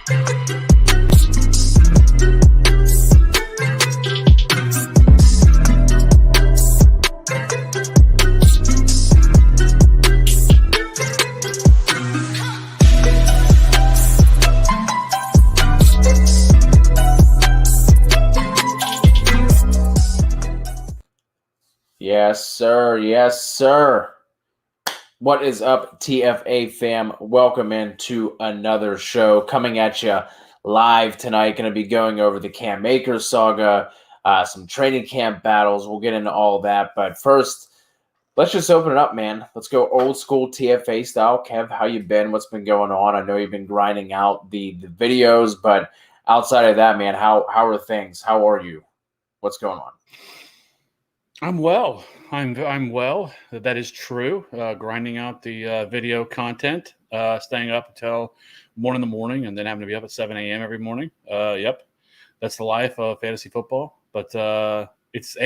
Yes, sir. Yes, sir. What is up, TFA fam? Welcome into another show coming at you live tonight. Going to be going over the Cam Akers saga, some training camp battles. We'll get into all that. But first, let's just open it up, man. Let's go old school TFA style. Kev, how you been? What's been going on? I know you've been grinding out the videos, but outside of that, man, how are things? How are you? What's going on? I'm well. I'm well. That is true. Grinding out the video content, staying up until 1 a.m, and then having to be up at 7 a.m. every morning. Yep, that's the life of fantasy football. But it's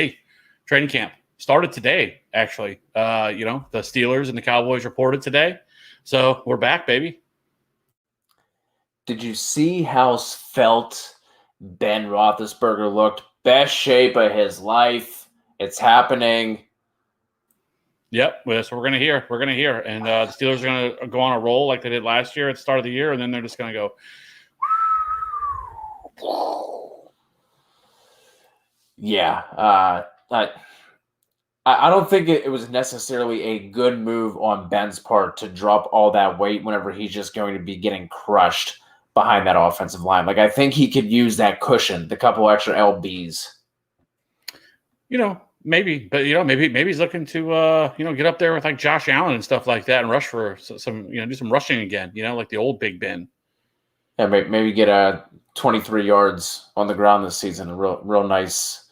training camp started today. Actually, the Steelers and the Cowboys reported today, so we're back, baby. Did you see how svelte Ben Roethlisberger looked? Best shape of his life. It's happening. Yep, that's what we're going to hear. We're going to hear. And the Steelers are going to go on a roll like they did last year at the start of the year, and then they're just going to go. Yeah. I don't think it was necessarily a good move on Ben's part to drop all that weight whenever he's just going to be getting crushed behind that offensive line. Like, I think he could use that cushion, the couple extra LBs. Maybe, but maybe he's looking to get up there with like Josh Allen and stuff like that and rush for some do some rushing again, like the old Big Ben. Yeah, maybe get 23 yards on the ground this season. A real nice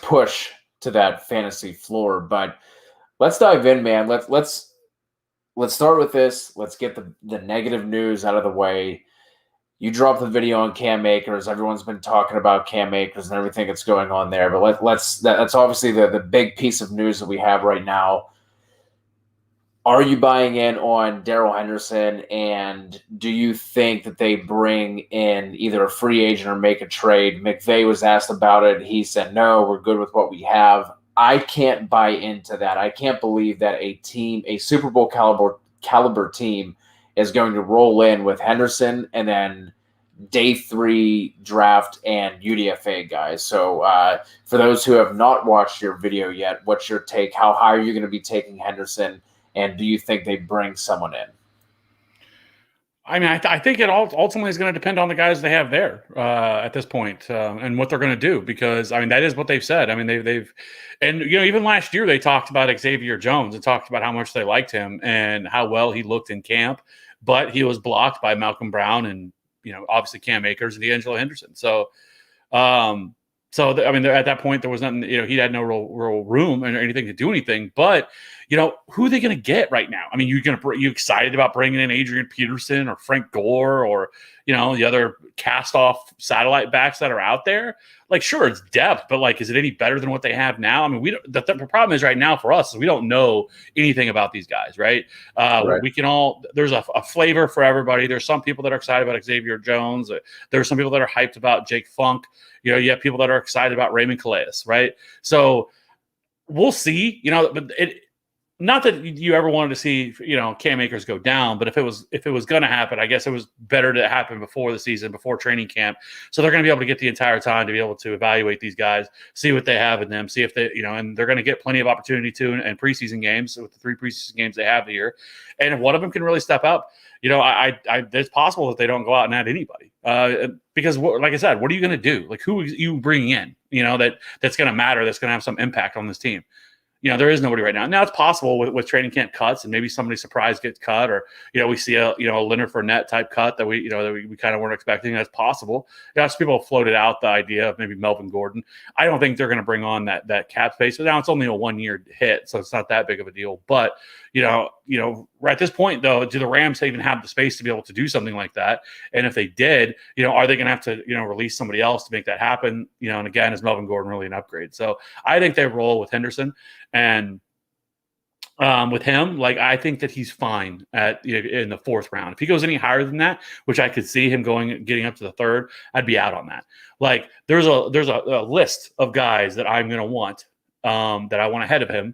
push to that fantasy floor. But let's dive in, man. Let's start with this. Let's get the negative news out of the way. You dropped the video on Cam Akers. Everyone's been talking about Cam Akers and everything that's going on there. But that's obviously the big piece of news that we have right now. Are you buying in on Darrell Henderson? And do you think that they bring in either a free agent or make a trade? McVay was asked about it. He said, no, we're good with what we have. I can't buy into that. I can't believe that a Super Bowl caliber team is going to roll in with Henderson and then day 3 draft and UDFA guys. So for those who have not watched your video yet, what's your take? How high are you going to be taking Henderson? And do you think they bring someone in? I mean, I think it ultimately is going to depend on the guys they have there at this point and what they're going to do, because, I mean, that is what they've said. I mean, they've and, even last year they talked about Xavier Jones and talked about how much they liked him and how well he looked in camp, but he was blocked by Malcolm Brown and, obviously Cam Akers and D'Angelo Henderson. So, at that point, there was nothing, he had no real room or anything to do anything. But, who are they going to get right now? I mean, you excited about bringing in Adrian Peterson or Frank Gore or, the other cast-off satellite backs that are out there? Like, sure, it's depth, but, like, is it any better than what they have now? I mean, the problem is right now for us is we don't know anything about these guys, right? Right. We can there's a flavor for everybody. There's some people that are excited about Xavier Jones. There's some people that are hyped about Jake Funk. You have people that are excited about Raymond Calais, right? So we'll see, but not that you ever wanted to see, Cam Akers go down, but if it was going to happen, I guess it was better to happen before the season, before training camp. So they're going to be able to get the entire time to be able to evaluate these guys, see what they have in them, see if they, and they're going to get plenty of opportunity too in preseason games with the 3 preseason games they have here. And if one of them can really step up, it's possible that they don't go out and add anybody because, like I said, what are you going to do? Like, who are you bringing in, that's going to matter, that's going to have some impact on this team? There is nobody right now. Now it's possible with training camp cuts and maybe somebody surprise gets cut, or we see a Leonard Fournette type cut that we kind of weren't expecting. That's possible. Some people have floated out the idea of maybe Melvin Gordon. I don't think they're going to bring on that cap space. But now it's only a 1-year hit, so it's not that big of a deal. But at this point, though, do the Rams even have the space to be able to do something like that? And if they did, are they going to have to release somebody else to make that happen? And again, is Melvin Gordon really an upgrade? So I think they roll with Henderson. And with him, like I think that he's fine in the fourth round. If he goes any higher than that, which I could see him getting up to the third, I'd be out on that. Like there's a list of guys that I'm going to want that I want ahead of him,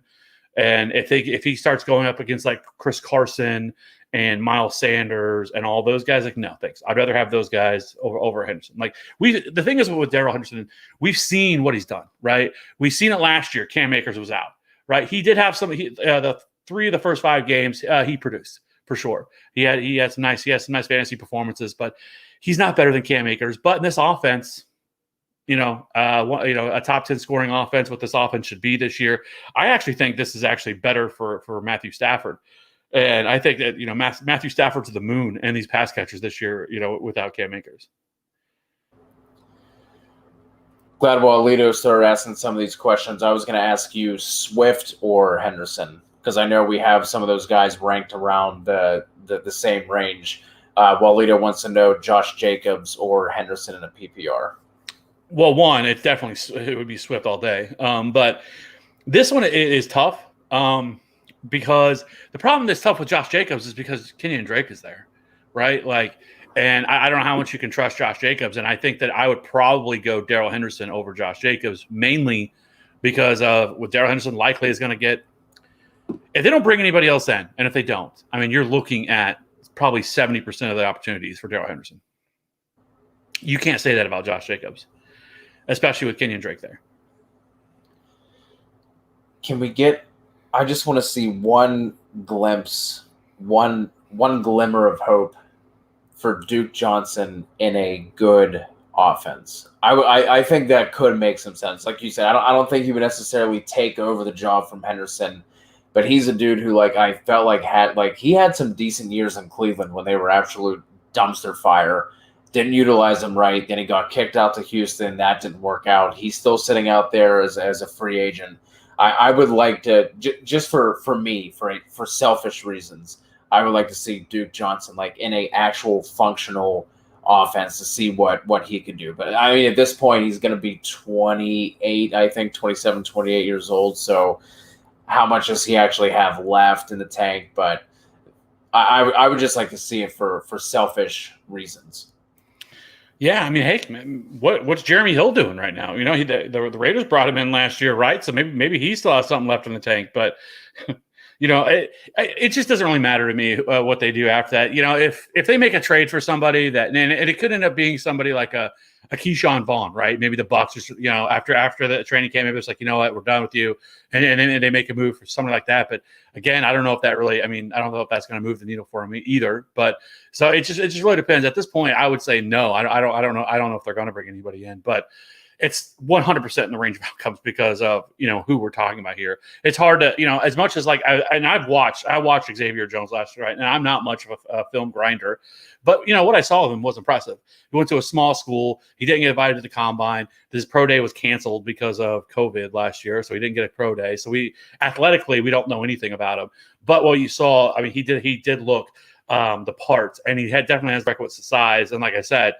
and if he starts going up against like Chris Carson and Miles Sanders and all those guys, like no thanks. I'd rather have those guys over Henderson. Like the thing is with Darrell Henderson, we've seen what he's done, right? We've seen it last year. Cam Akers was out. Right, he did have some. The 3 of the first 5 games he produced for sure. He had some nice fantasy performances, but he's not better than Cam Akers. But in this offense, a top 10 scoring offense, what this offense should be this year. I actually think this is actually better for Matthew Stafford, and I think that Matthew Stafford to the moon and these pass catchers this year, without Cam Akers. Glad while Alito started asking some of these questions, I was going to ask you Swift or Henderson, because I know we have some of those guys ranked around the same range. While Alito wants to know Josh Jacobs or Henderson in a PPR. Well, one, it would be Swift all day. But this one is tough because the problem that's tough with Josh Jacobs is because Kenyon Drake is there, right? And I don't know how much you can trust Josh Jacobs. And I think that I would probably go Darrell Henderson over Josh Jacobs, mainly because with Darrell Henderson likely is going to get, if they don't bring anybody else in, and if they don't, I mean, you're looking at probably 70% of the opportunities for Darrell Henderson. You can't say that about Josh Jacobs, especially with Kenyon Drake there. I just want to see one glimpse, one glimmer of hope for Duke Johnson in a good offense. I think that could make some sense. Like you said, I don't think he would necessarily take over the job from Henderson, but he's a dude who I felt like he had some decent years in Cleveland when they were absolute dumpster fire. Didn't utilize him right. Then he got kicked out to Houston. That didn't work out. He's still sitting out there as a free agent. I would like to just for me, for selfish reasons, I would like to see Duke Johnson in a actual functional offense to see what he could do. But I mean, at this point, he's going to be 28, I think 27, 28 years old. So how much does he actually have left in the tank? But I would just like to see it for selfish reasons. Yeah, I mean, hey, man, what's Jeremy Hill doing right now? The Raiders brought him in last year, right? So maybe he still has something left in the tank. But it just doesn't really matter to me what they do after that. If they make a trade for somebody and it could end up being somebody like a Keyshawn Vaughn, right? Maybe the Bucs just after the training camp, maybe it's like, you know what, we're done with you, and then they make a move for something like that. But again, I don't know if that really. I mean, I don't know if that's going to move the needle for him either. But so it just really depends. At this point, I would say no. I don't know. I don't know if they're going to bring anybody in, but it's 100% in the range of outcomes because of who we're talking about here. It's hard to as much as I watched Xavier Jones last year, right? And I'm not much of a film grinder, but what I saw of him was impressive. He went to a small school. He didn't get invited to the combine. His pro day was canceled because of COVID last year, so he didn't get a pro day. So we don't know anything about him. But what you saw, I mean, he did look the part, and he definitely has record with the size. And like I said,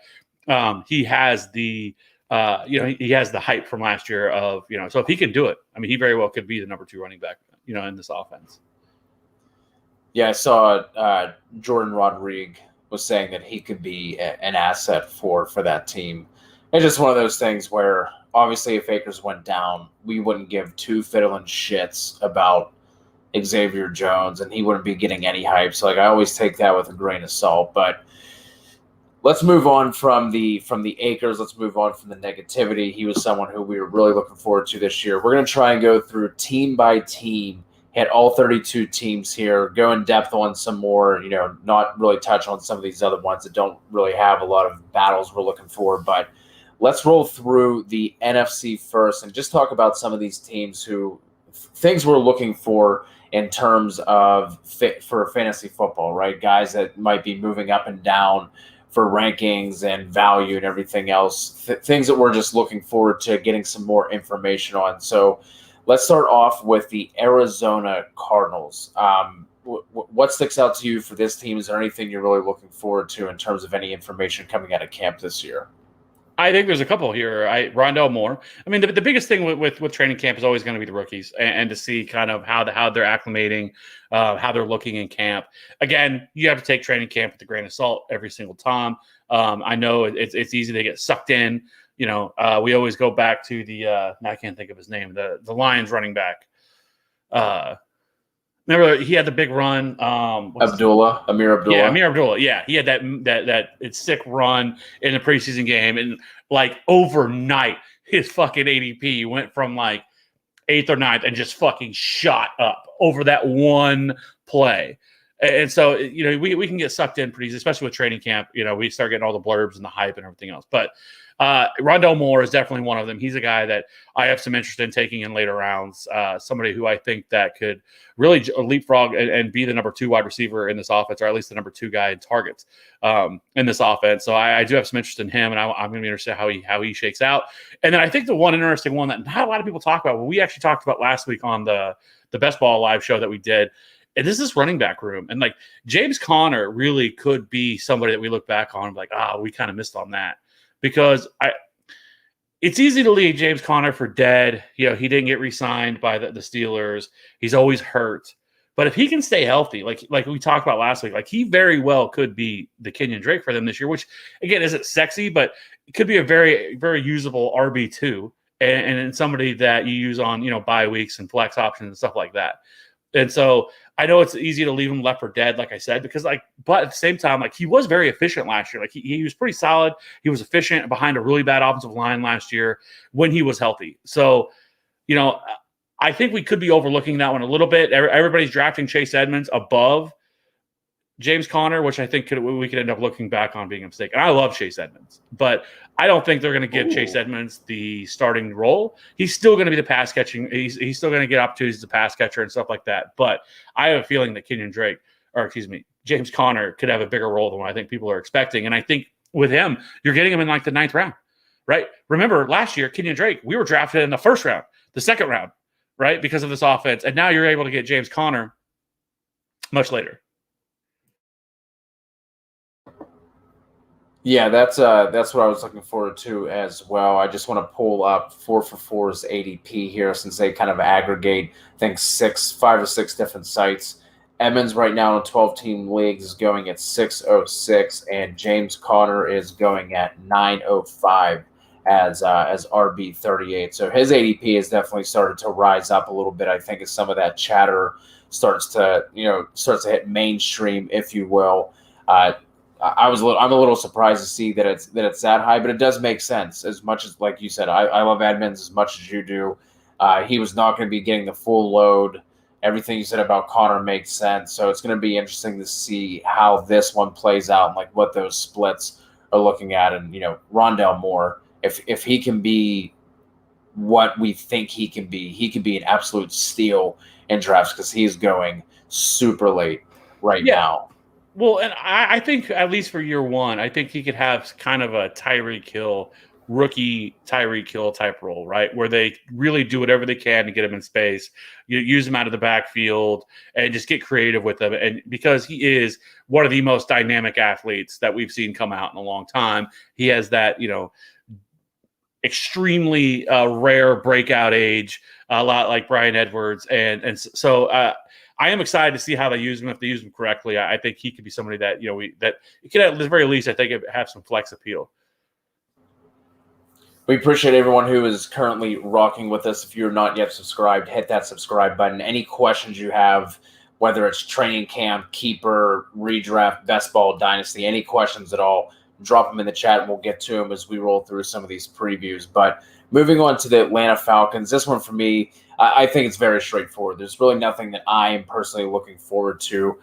he has the he has the hype from last year of, so if he can do it, I mean, he very well could be the number 2 running back, in this offense. Yeah, I saw Jordan Rodriguez was saying that he could be an asset for that team. It's just one of those things where obviously if Akers went down, we wouldn't give 2 fiddling shits about Xavier Jones, and he wouldn't be getting any hype. So I always take that with a grain of salt, but let's move on from the Akers. Let's move on from the negativity. He was someone who we were really looking forward to this year. We're going to try and go through team by team, hit all 32 teams here, go in depth on some more, not really touch on some of these other ones that don't really have a lot of battles we're looking for. But let's roll through the NFC first and just talk about some of these teams things we're looking for in terms of fit for fantasy football, right? Guys that might be moving up and down for rankings and value and everything else, things that we're just looking forward to getting some more information on. So let's start off with the Arizona Cardinals. What sticks out to you for this team? Is there anything you're really looking forward to in terms of any information coming out of camp this year? I think there's a couple here. Rondell Moore. I mean, the biggest thing with training camp is always going to be the rookies, and to see kind of how they're acclimating, how they're looking in camp. Again, you have to take training camp with a grain of salt every single time. I know it's easy to get sucked in. We always go back to I can't think of his name, the Lions running back. Remember, he had the big run. Amir Abdullah. Yeah, Amir Abdullah. Yeah, he had that sick run in the preseason game, and like overnight, his fucking ADP went from like 8th or 9th and just fucking shot up over that one play. And so, we can get sucked in pretty easy, especially with training camp. We start getting all the blurbs and the hype and everything else. But Rondell Moore is definitely one of them. He's a guy that I have some interest in taking in later rounds. Somebody who I think that could really leapfrog and be the number 2 wide receiver in this offense, or at least the number 2 guy in targets in this offense. So I do have some interest in him, and I'm going to be interested how he shakes out. And then I think the one interesting one that not a lot of people talk about, we actually talked about last week on the Best Ball live show that we did, and this is running back room. And like James Conner really could be somebody that we look back on like, we kind of missed on that. Because it's easy to leave James Conner for dead. He didn't get re-signed by the Steelers. He's always hurt. But if he can stay healthy, like we talked about last week, like he very well could be the Kenyon Drake for them this year, which, again, isn't sexy, but it could be a very, very usable RB2 and somebody that you use on, bye weeks and flex options and stuff like that. And so I know it's easy to leave him left for dead, like I said, because but at the same time, he was very efficient last year. He was pretty solid. He was efficient behind a really bad offensive line last year when he was healthy. So, I think we could be overlooking that one a little bit. Everybody's drafting Chase Edmonds above James Conner, which I think we could end up looking back on being a mistake. And I love Chase Edmonds, but I don't think they're going to give Chase Edmonds the starting role. He's still going to be the pass catching. He's still going to get opportunities as a pass catcher and stuff like that. But I have a feeling that James Conner could have a bigger role than what I think people are expecting. And I think with him, you're getting him in like the 9th round, right? Remember last year, Kenyon Drake, we were drafted in the 1st round, the 2nd round, right? Because of this offense. And now you're able to get James Conner much later. Yeah, that's what I was looking forward to as well. I just want to pull up 4for4's ADP here since they kind of aggregate, I think 5 or 6 different sites. Edmonds right now in 12-team leagues is going at 606, and James Conner is going at 905 as RB38. So his ADP has definitely started to rise up a little bit. I think as some of that chatter starts to hit mainstream, if you will. I'm a little surprised to see that it's that high, but it does make sense. As much as, like you said, I love Edmonds as much as you do. He was not going to be getting the full load. Everything you said about Conner makes sense. So it's going to be interesting to see how this one plays out and like what those splits are looking at. And Rondell Moore, if he can be what we think he can be an absolute steal in drafts because he's going super late right now. Well, and I think at least for year one, I think he could have kind of a rookie Tyreek Hill type role, right? Where they really do whatever they can to get him in space, use him out of the backfield and just get creative with him. And because he is one of the most dynamic athletes that we've seen come out in a long time, he has that, extremely rare breakout age, a lot like Bryan Edwards. And so I am excited to see how they use him. If they use him correctly, I think he could be somebody that, that it could at the very least, I think, have some flex appeal. We appreciate everyone who is currently rocking with us. If you're not yet subscribed, hit that subscribe button. Any questions you have, whether it's training camp, keeper, redraft, best ball, dynasty, any questions at all, drop them in the chat and we'll get to them as we roll through some of these previews. But moving on to the Atlanta Falcons, this one for me, I think it's very straightforward. There's really nothing that I am personally looking forward to.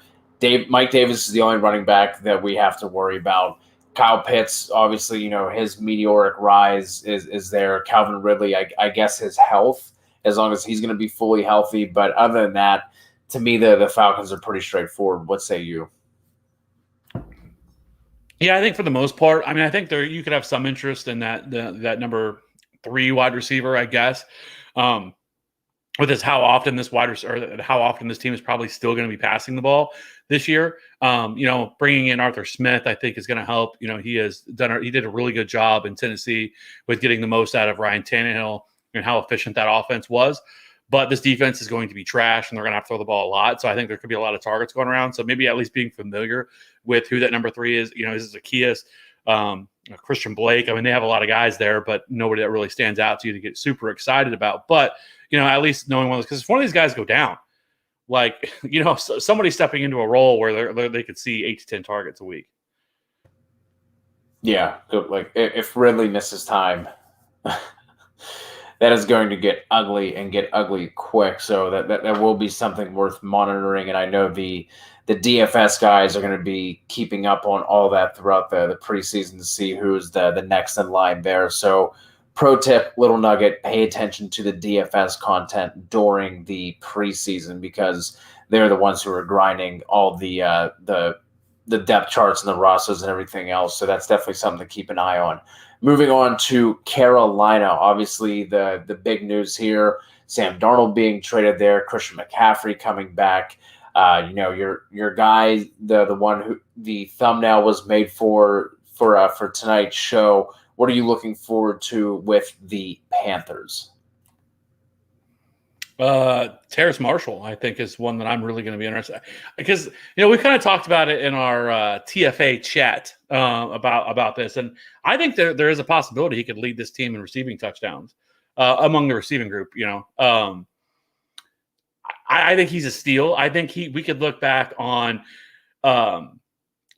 Mike Davis is the only running back that we have to worry about. Kyle Pitts, obviously, his meteoric rise is there. Calvin Ridley, I guess his health, as long as he's going to be fully healthy. But other than that, to me, the Falcons are pretty straightforward. What say you? Yeah, I think for the most part, I think you could have some interest in that number 3 wide receiver, I guess. with this how often this how often this team is probably still going to be passing the ball this year. Bringing in Arthur Smith, I think, is going to help. He did a really good job in Tennessee with getting the most out of Ryan Tannehill and how efficient that offense was. But this defense is going to be trash, and they're going to have to throw the ball a lot. So I think there could be a lot of targets going around. So maybe at least being familiar with who that number 3 is. Is it Zacchaeus, Christian Blake? I mean, they have a lot of guys there, but nobody that really stands out to you to get super excited about. But at least knowing one of those, because if one of these guys go down, somebody stepping into a role where they could see 8 to 10 targets a week. Yeah, like if Ridley misses time, that is going to get ugly and get ugly quick. So that will be something worth monitoring. And I know the DFS guys are going to be keeping up on all that throughout the preseason to see who's the next in line there. So pro tip, little nugget, pay attention to the DFS content during the preseason because they're the ones who are grinding all the depth charts and the rosters and everything else. So that's definitely something to keep an eye on. Moving on to Carolina, obviously the big news here, Sam Darnold being traded there, Christian McCaffrey coming back. Your guy, the one who the thumbnail was made for tonight's show. What are you looking forward to with the Panthers? Terrace Marshall, I think, is one that I'm really going to be interested in. Because we kind of talked about it in our TFA chat about this, and I think there is a possibility he could lead this team in receiving touchdowns among the receiving group. I think he's a steal. I think we could look back on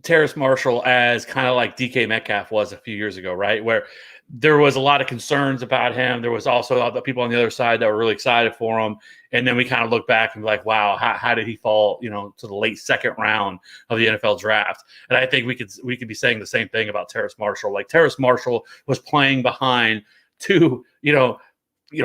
Terrace Marshall as kind of like DK Metcalf was a few years ago, right? Where there was a lot of concerns about him. There was also other people on the other side that were really excited for him. And then we kind of look back and be like, wow, how did he fall, to the late second round of the NFL draft? And I think we could be saying the same thing about Terrace Marshall. Like Terrace Marshall was playing behind two,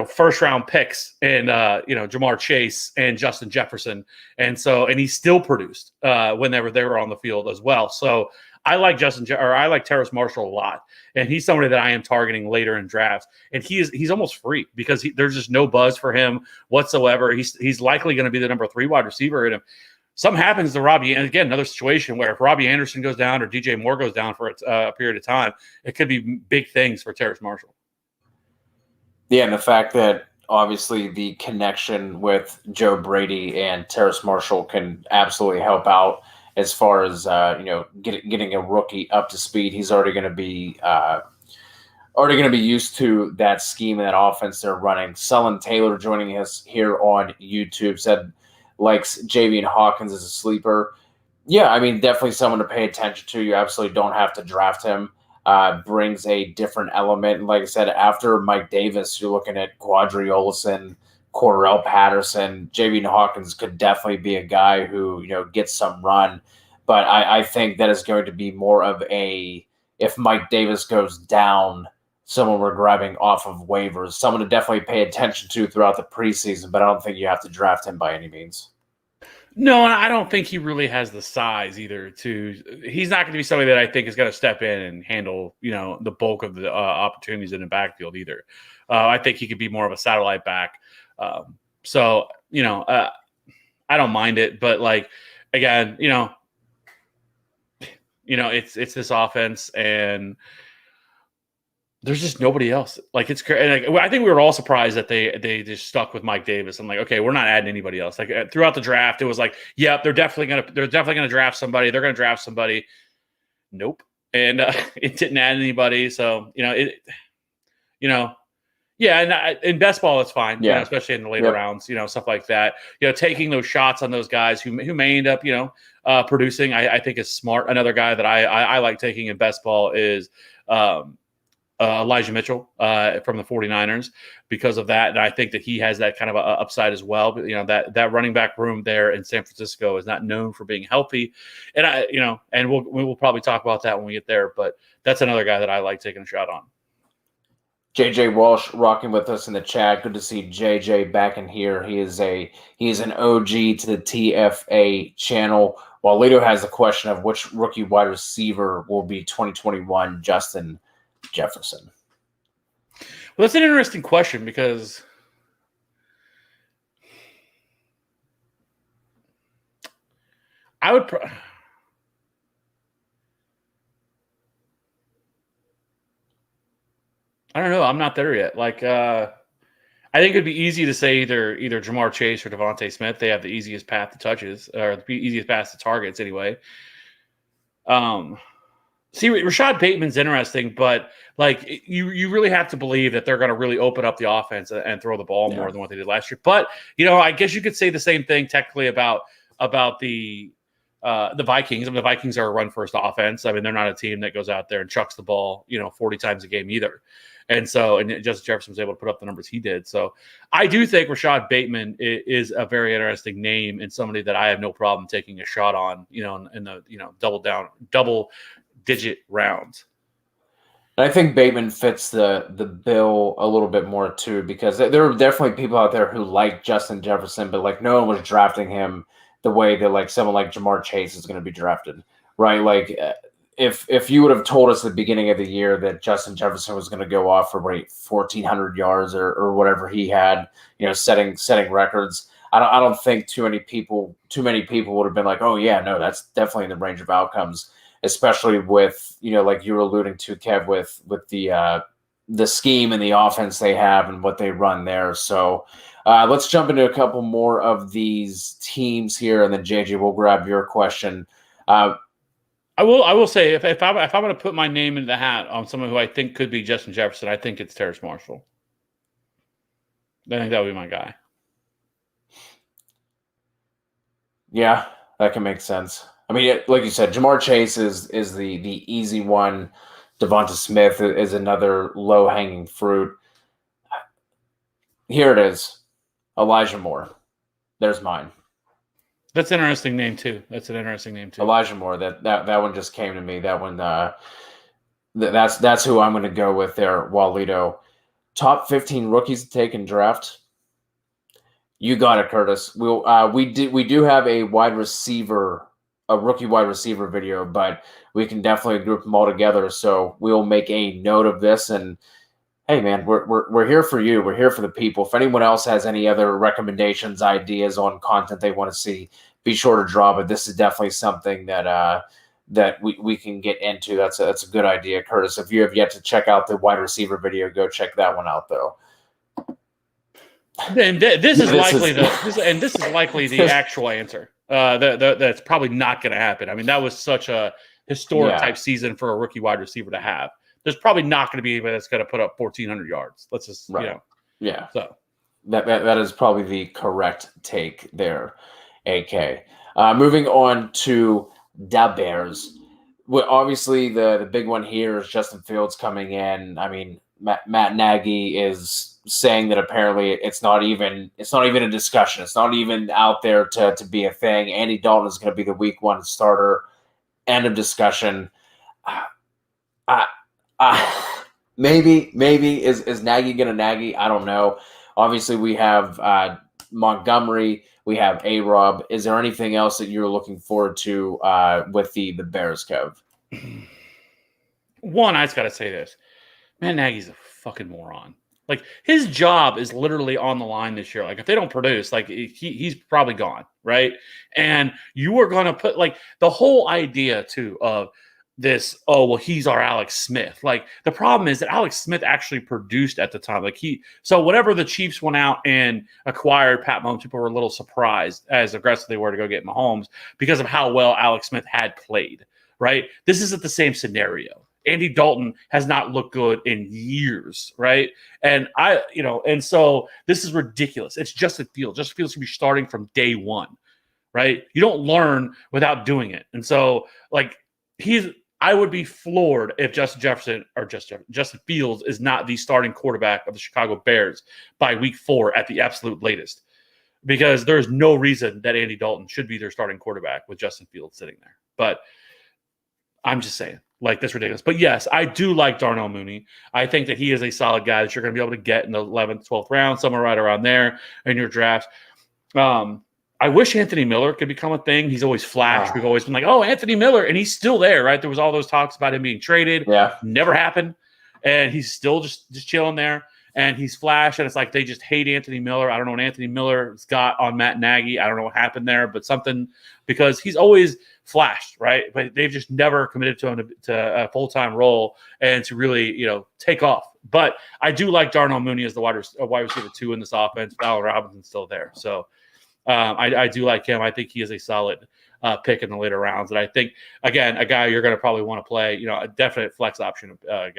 first round picks and Jamar Chase and Justin Jefferson. And he still produced whenever they were on the field as well. So I like Terrace Marshall a lot. And he's somebody that I am targeting later in drafts. And he's almost free because there's just no buzz for him whatsoever. He's likely going to be the number 3 wide receiver. And if something happens to Robbie, and again, another situation where if Robbie Anderson goes down or DJ Moore goes down for a period of time, it could be big things for Terrace Marshall. Yeah, and the fact that obviously the connection with Joe Brady and Terrace Marshall can absolutely help out as far as getting a rookie up to speed. He's already going to be used to that scheme and that offense they're running. Sullen Taylor joining us here on YouTube said likes Javian Hawkins as a sleeper. Yeah, I mean definitely someone to pay attention to. You absolutely don't have to draft him. Brings a different element. And like I said, after Mike Davis, you're looking at Quadri Olson, Cordarrelle Patterson. Javian Hawkins could definitely be a guy who, gets some run. But I think that is going to be more of if Mike Davis goes down, someone we're grabbing off of waivers, someone to definitely pay attention to throughout the preseason, but I don't think you have to draft him by any means. No, and I don't think he really has the size either. He's not going to be somebody that I think is going to step in and handle, the bulk of the opportunities in the backfield either. I think he could be more of a satellite back. I don't mind it, but again, it's this offense and there's just nobody else. It's crazy. I think we were all surprised that they just stuck with Mike Davis. I'm like, okay, we're not adding anybody else. Throughout the draft, it was like, yep, they're definitely gonna draft somebody. They're gonna draft somebody. Nope, and it didn't add anybody. So yeah, and in best ball, it's fine. Yeah, especially in the later rounds, stuff like that. Taking those shots on those guys who may end up, producing. I think is smart. Another guy that I like taking in best ball is. Elijah Mitchell from the 49ers because of that. And I think that he has that kind of a upside as well. But, that running back room there in San Francisco is not known for being healthy. And and we'll probably talk about that when we get there, but that's another guy that I like taking a shot on. JJ Walsh rocking with us in the chat. Good to see JJ back in here. He is an OG to the TFA channel. While Lito has the question of which rookie wide receiver will be 2021 Justin Jefferson. Well, that's an interesting question because I would. I don't know. I'm not there yet. Like, I think it'd be easy to say either Jamar Chase or Devontae Smith. They have the easiest path to touches, or the easiest path to targets, anyway. See, Rashad Bateman's interesting, but like you really have to believe that they're going to really open up the offense and throw the ball more than what they did last year. But I guess you could say the same thing technically about the Vikings. I mean, the Vikings are a run-first offense. I mean, they're not a team that goes out there and chucks the ball 40 times a game either. And Justin Jefferson was able to put up the numbers he did. So I do think Rashad Bateman is a very interesting name and somebody that I have no problem taking a shot on, in the double-digit rounds. And I think Bateman fits the bill a little bit more too, because there are definitely people out there who like Justin Jefferson, but like no one was drafting him the way that like someone like Jamar Chase is going to be drafted, right? Like if you would have told us at the beginning of the year that Justin Jefferson was going to go off for 1,400 yards or whatever he had, setting records, I don't think too many people would have been like, oh yeah, no, that's definitely in the range of outcomes, especially with like you were alluding to, Kev, with the scheme and the offense they have and what they run there. So let's jump into a couple more of these teams here, and then JJ, we'll grab your question. I will say if I'm going to put my name in the hat on someone who I think could be Justin Jefferson, I think it's Terrace Marshall. I think that would be my guy. Yeah, that can make sense. I mean, like you said, Jamar Chase is the easy one. Devonta Smith is another low-hanging fruit. Here it is. Elijah Moore. There's mine. That's an interesting name too. Elijah Moore. That one just came to me. That one. That's who I'm going to go with there. Walito. Top 15 rookies to take in draft. You got it, Curtis. We do have a rookie wide receiver video, but we can definitely group them all together. So we'll make a note of this. And hey, man, we're here for you. We're here for the people. If anyone else has any other recommendations, ideas on content they want to see, be sure to drop it. This is definitely something that we can get into. That's a good idea, Curtis. If you have yet to check out the wide receiver video, go check that one out, though. And this is likely the actual answer. That's probably not going to happen. I mean, that was such a historic type season for a rookie wide receiver to have. There's probably not going to be anybody that's going to put up 1,400 yards. Let's just, Yeah. So that is probably the correct take there, AK. Moving on to the Bears. Well, obviously, the big one here is Justin Fields coming in. I mean, Matt Nagy is saying that apparently it's not even a discussion. It's not even out there to be a thing. Andy Dalton is going to be the week 1 starter. End of discussion. Maybe is Nagy going to Nagy? I don't know. Obviously, we have Montgomery. We have A-Rob. Is there anything else that you're looking forward to with the Bears, Kev? One, I just got to say this. Man, Nagy's a fucking moron. Like, his job is literally on the line this year. Like, if they don't produce, like, he's probably gone, right? And you are going to put, like, the whole idea, too, of this, oh, well, he's our Alex Smith. Like, the problem is that Alex Smith actually produced at the time. Like, so whenever the Chiefs went out and acquired Pat Mahomes, people were a little surprised as aggressive they were to go get Mahomes because of how well Alex Smith had played, right? This isn't the same scenario. Andy Dalton has not looked good in years, right? And and so this is ridiculous. It's Justin Fields. Justin Fields should be starting from day one, right? You don't learn without doing it. And so, like, I would be floored if Justin Fields is not the starting quarterback of the Chicago Bears by week 4 at the absolute latest, because there's no reason that Andy Dalton should be their starting quarterback with Justin Fields sitting there. But I'm just saying. Like, that's ridiculous. But yes, I do like Darnell Mooney. I think that he is a solid guy that you're going to be able to get in the 11th, 12th round, somewhere right around there in your drafts. I wish Anthony Miller could become a thing. He's always flashed. We've always been like, oh, Anthony Miller. And he's still there, right? There was all those talks about him being traded. Yeah. Never happened. And he's still just chilling there. and he's flashed, and it's like they just hate Anthony Miller. I don't know what Anthony Miller's got on Matt Nagy. I don't know what happened there, but something, because he's always flashed, right? But they've just never committed to him to a full-time role and to really, take off. But I do like Darnell Mooney as the wide receiver 2 in this offense. Allen Robinson's still there. So I do like him. I think he is a solid pick in the later rounds. And I think, again, a guy you're going to probably want to play, a definite flex option guy.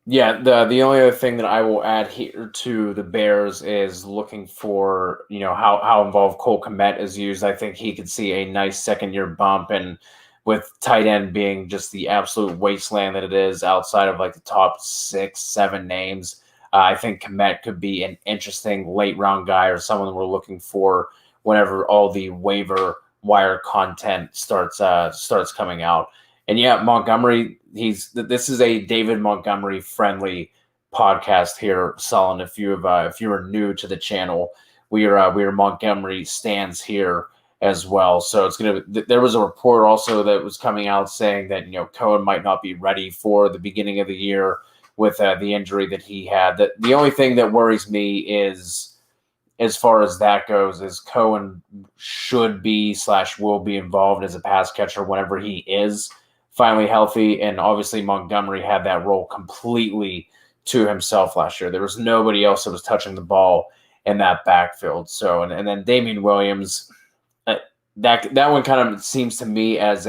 Yeah, the only other thing that I will add here to the Bears is looking for, how involved Cole Kmet is used. I think he could see a nice second-year bump, and with tight end being just the absolute wasteland that it is outside of like the top 6-7 names, I think Kmet could be an interesting late-round guy or someone we're looking for whenever all the waiver wire content starts coming out. And yeah, Montgomery, this is a David Montgomery friendly podcast here, Sullen. If you are new to the channel, we are Montgomery stands here as well. So there was a report also that was coming out saying that Cohen might not be ready for the beginning of the year with the injury that he had. The only thing that worries me is, as far as that goes, is Cohen should be / will be involved as a pass catcher whenever he is finally healthy. And obviously Montgomery had that role completely to himself last year. There was nobody else that was touching the ball in that backfield. So, and then Damian Williams, that one kind of seems to me as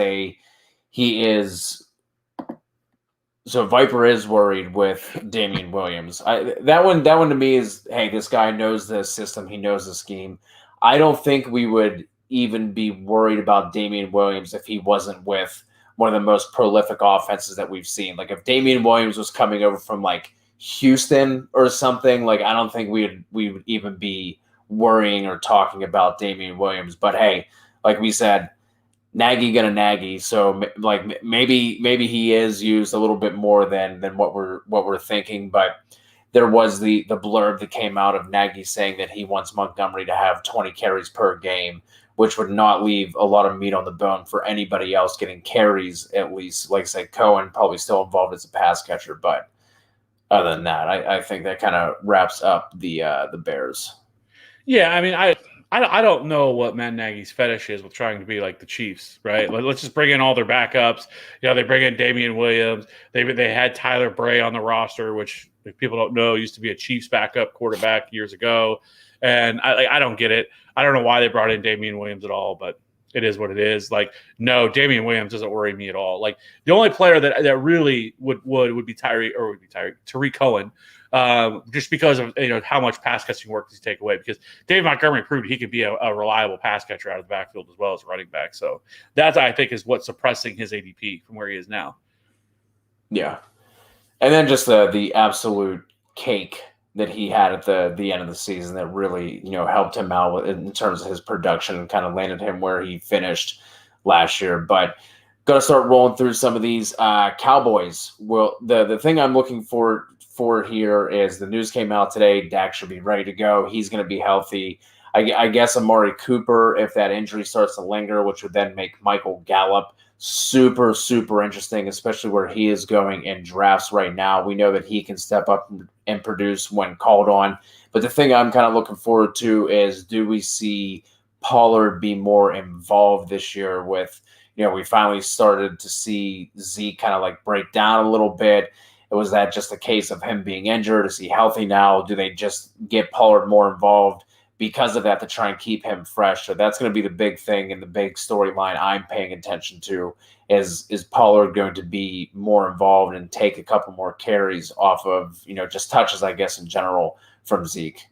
so Viper is worried with Damian Williams. That one to me is, hey, this guy knows the system. He knows the scheme. I don't think we would even be worried about Damian Williams if he wasn't with one of the most prolific offenses that we've seen. Like if Damian Williams was coming over from like Houston or something, like I don't think we would even be worrying or talking about Damian Williams. But hey, like we said, Nagy gonna Nagy. So like maybe he is used a little bit more than what we're thinking. But there was the blurb that came out of Nagy saying that he wants Montgomery to have 20 carries per game, which would not leave a lot of meat on the bone for anybody else getting carries, at least. Like I said, Cohen probably still involved as a pass catcher, but other than that, I think that kind of wraps up the Bears. Yeah, I mean, I don't know what Matt Nagy's fetish is with trying to be like the Chiefs, right? Let's just bring in all their backups. They bring in Damian Williams. They had Tyler Bray on the roster, which, if people don't know, used to be a Chiefs backup quarterback years ago. And I don't get it. I don't know why they brought in Damian Williams at all, but it is what it is. Like, no, Damian Williams doesn't worry me at all. Like, the only player that really would be Tariq Cohen, just because of how much pass catching work does he take away. Because David Montgomery proved he could be a reliable pass catcher out of the backfield as well as a running back. So that, I think, is what's suppressing his ADP from where he is now. Yeah, and then just the absolute cake that he had at the end of the season that really, helped him out in terms of his production and kind of landed him where he finished last year. But going to start rolling through some of these Cowboys. Well, the thing I'm looking for here is the news came out today. Dak should be ready to go. He's going to be healthy. I guess Amari Cooper, if that injury starts to linger, which would then make Michael Gallup super, super interesting, especially where he is going in drafts right now. We know that he can step up and produce when called on. But the thing I'm kind of looking forward to is, do we see Pollard be more involved this year with, we finally started to see Zeke kind of like break down a little bit. Was that just a case of him being injured? Is he healthy now? Do they just get Pollard more involved because of that to try and keep him fresh? So that's going to be the big thing and the big storyline I'm paying attention to is Pollard going to be more involved and take a couple more carries off of, just touches, I guess, in general from Zeke?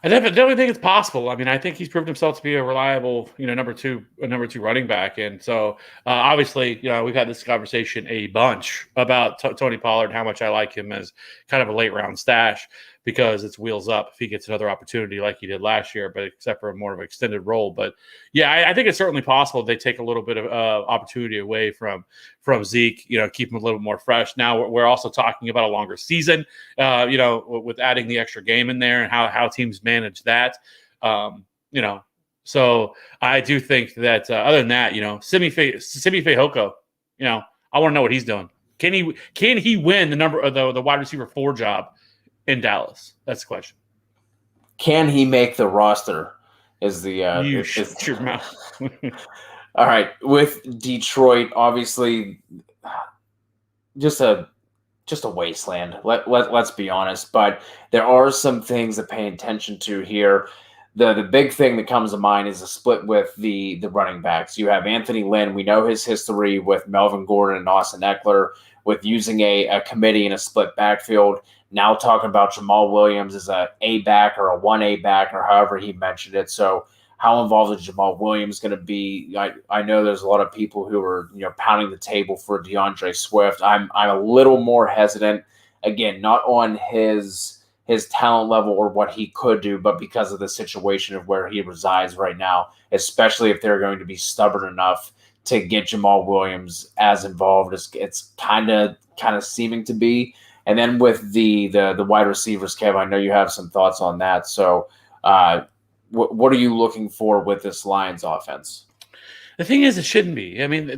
I definitely think it's possible. I mean, I think he's proved himself to be a reliable, number two running back. And so obviously, we've had this conversation a bunch about Tony Pollard, how much I like him as kind of a late round stash, because it's wheels up if he gets another opportunity like he did last year, but except for a more of an extended role. But yeah, I think it's certainly possible they take a little bit of opportunity away from Zeke, keep him a little more fresh. Now we're also talking about a longer season, with adding the extra game in there and how teams manage that. So I do think that other than that, Simi Fehoko, I want to know what he's doing. Can he win the wide receiver 4 job in Dallas? That's the question. Can he make the roster? Is the You shut your mouth. All right, with Detroit, obviously, just a wasteland. Let's be honest, but there are some things to pay attention to here. The big thing that comes to mind is a split with the running backs. You have Anthony Lynn. We know his history with Melvin Gordon and Austin Eckler with using a committee in a split backfield. Now talking about Jamal Williams as a back or a 1A back or however he mentioned it. So how involved is Jamal Williams going to be? I know there's a lot of people who are pounding the table for DeAndre Swift. I'm a little more hesitant. Again, not on his talent level or what he could do, but because of the situation of where he resides right now, especially if they're going to be stubborn enough to get Jamal Williams as involved as it's kind of seeming to be. And then with the wide receivers, Kev, I know you have some thoughts on that. So what are you looking for with this Lions offense? The thing is, it shouldn't be. I mean,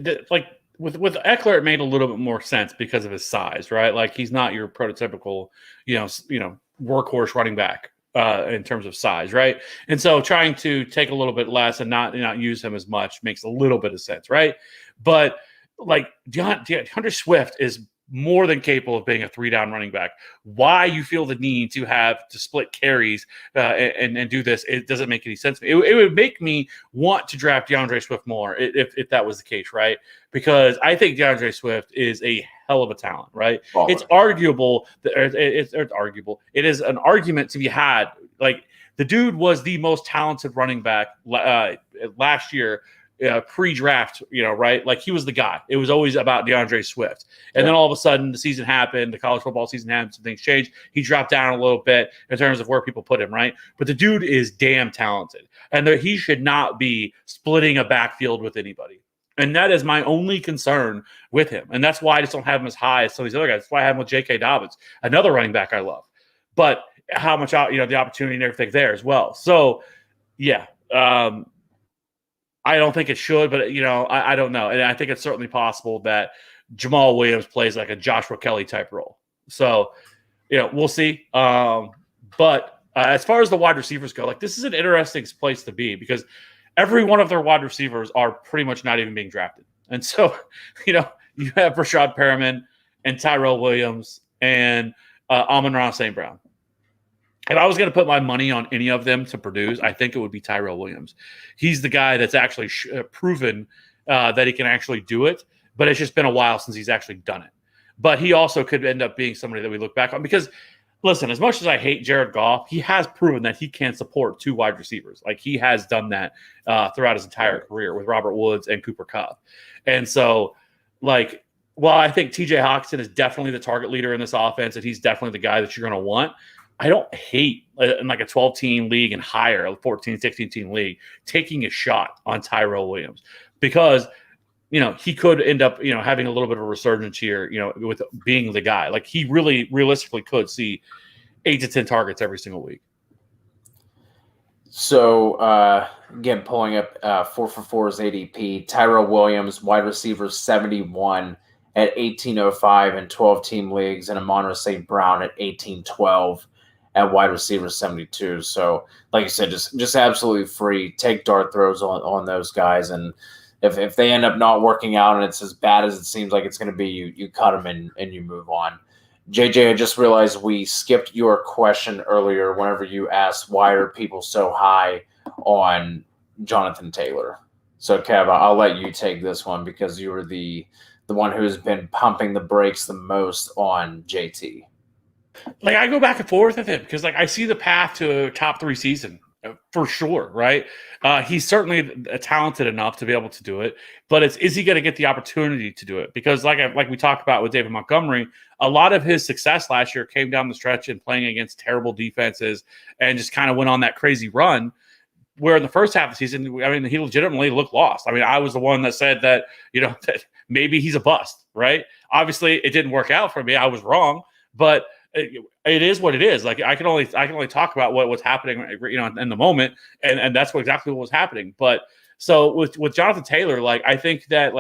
with Eckler, it made a little bit more sense because of his size, right? Like he's not your prototypical, workhorse running back in terms of size, right? And so trying to take a little bit less and not use him as much makes a little bit of sense, right? But like DeAndre Swift is more than capable of being a 3-down running back. Why you feel the need to split carries and do this, it doesn't make any sense to me. It would make me want to draft DeAndre Swift more if that was the case, right? Because I think DeAndre Swift is a hell of a talent, right? Baller. It's arguable. It's arguable. It is an argument to be had. Like the dude was the most talented running back last year. Pre-draft, right? Like he was the guy. It was always about DeAndre Swift. And then all of a sudden the season happened, the college football season happened, some things changed. He dropped down a little bit in terms of where people put him, right? But the dude is damn talented. And he should not be splitting a backfield with anybody. And that is my only concern with him. And that's why I just don't have him as high as some of these other guys. That's why I have him with J.K. Dobbins, another running back I love. But how much, the opportunity and everything there as well. So, yeah, I don't think it should, but, I don't know. And I think it's certainly possible that Jamal Williams plays like a Joshua Kelly type role. So, we'll see. But as far as the wide receivers go, like this is an interesting place to be because every one of their wide receivers are pretty much not even being drafted. And so, you have Rashad Perriman and Tyrell Williams and Amon-Ra St. Brown. If I was going to put my money on any of them to produce, I think it would be Tyrell Williams. He's the guy that's actually proven that he can actually do it, but it's just been a while since he's actually done it. But he also could end up being somebody that we look back on because, listen, as much as I hate Jared Goff, he has proven that he can support 2 wide receivers. Like he has done that throughout his entire career with Robert Woods and Cooper Kupp. And so, like, while I think TJ Hockenson is definitely the target leader in this offense and he's definitely the guy that you're going to want, I don't hate in like a 12-team league and higher, a 14, 16-team league, taking a shot on Tyrell Williams because, he could end up, having a little bit of a resurgence here, with being the guy. Like he really realistically could see 8 to 10 targets every single week. So, again, pulling up 444's ADP, Tyrell Williams, wide receiver 71 at 1805 in 12-team leagues, and Amon-Ra St. Brown at 1812. At wide receiver 72. So, like you said, just absolutely free. Take dart throws on those guys. And if they end up not working out and it's as bad as it seems like it's going to be, you cut them and you move on. JJ, I just realized we skipped your question earlier whenever you asked why are people so high on Jonathan Taylor. So, Kev, I'll let you take this one because you were the one who's been pumping the brakes the most on JT. Like I go back and forth with him because I see the path to a top 3 season for sure, right? He's certainly talented enough to be able to do it, but is he going to get the opportunity to do it? Because like we talked about with David Montgomery, a lot of his success last year came down the stretch and playing against terrible defenses and just kind of went on that crazy run. Where in the first half of the season, he legitimately looked lost. I was the one that said that that maybe he's a bust, right? Obviously, it didn't work out for me. I was wrong, but it is what it is. Like I can only talk about what's happening, in the moment, and that's exactly what was happening. But so with Jonathan Taylor, I think that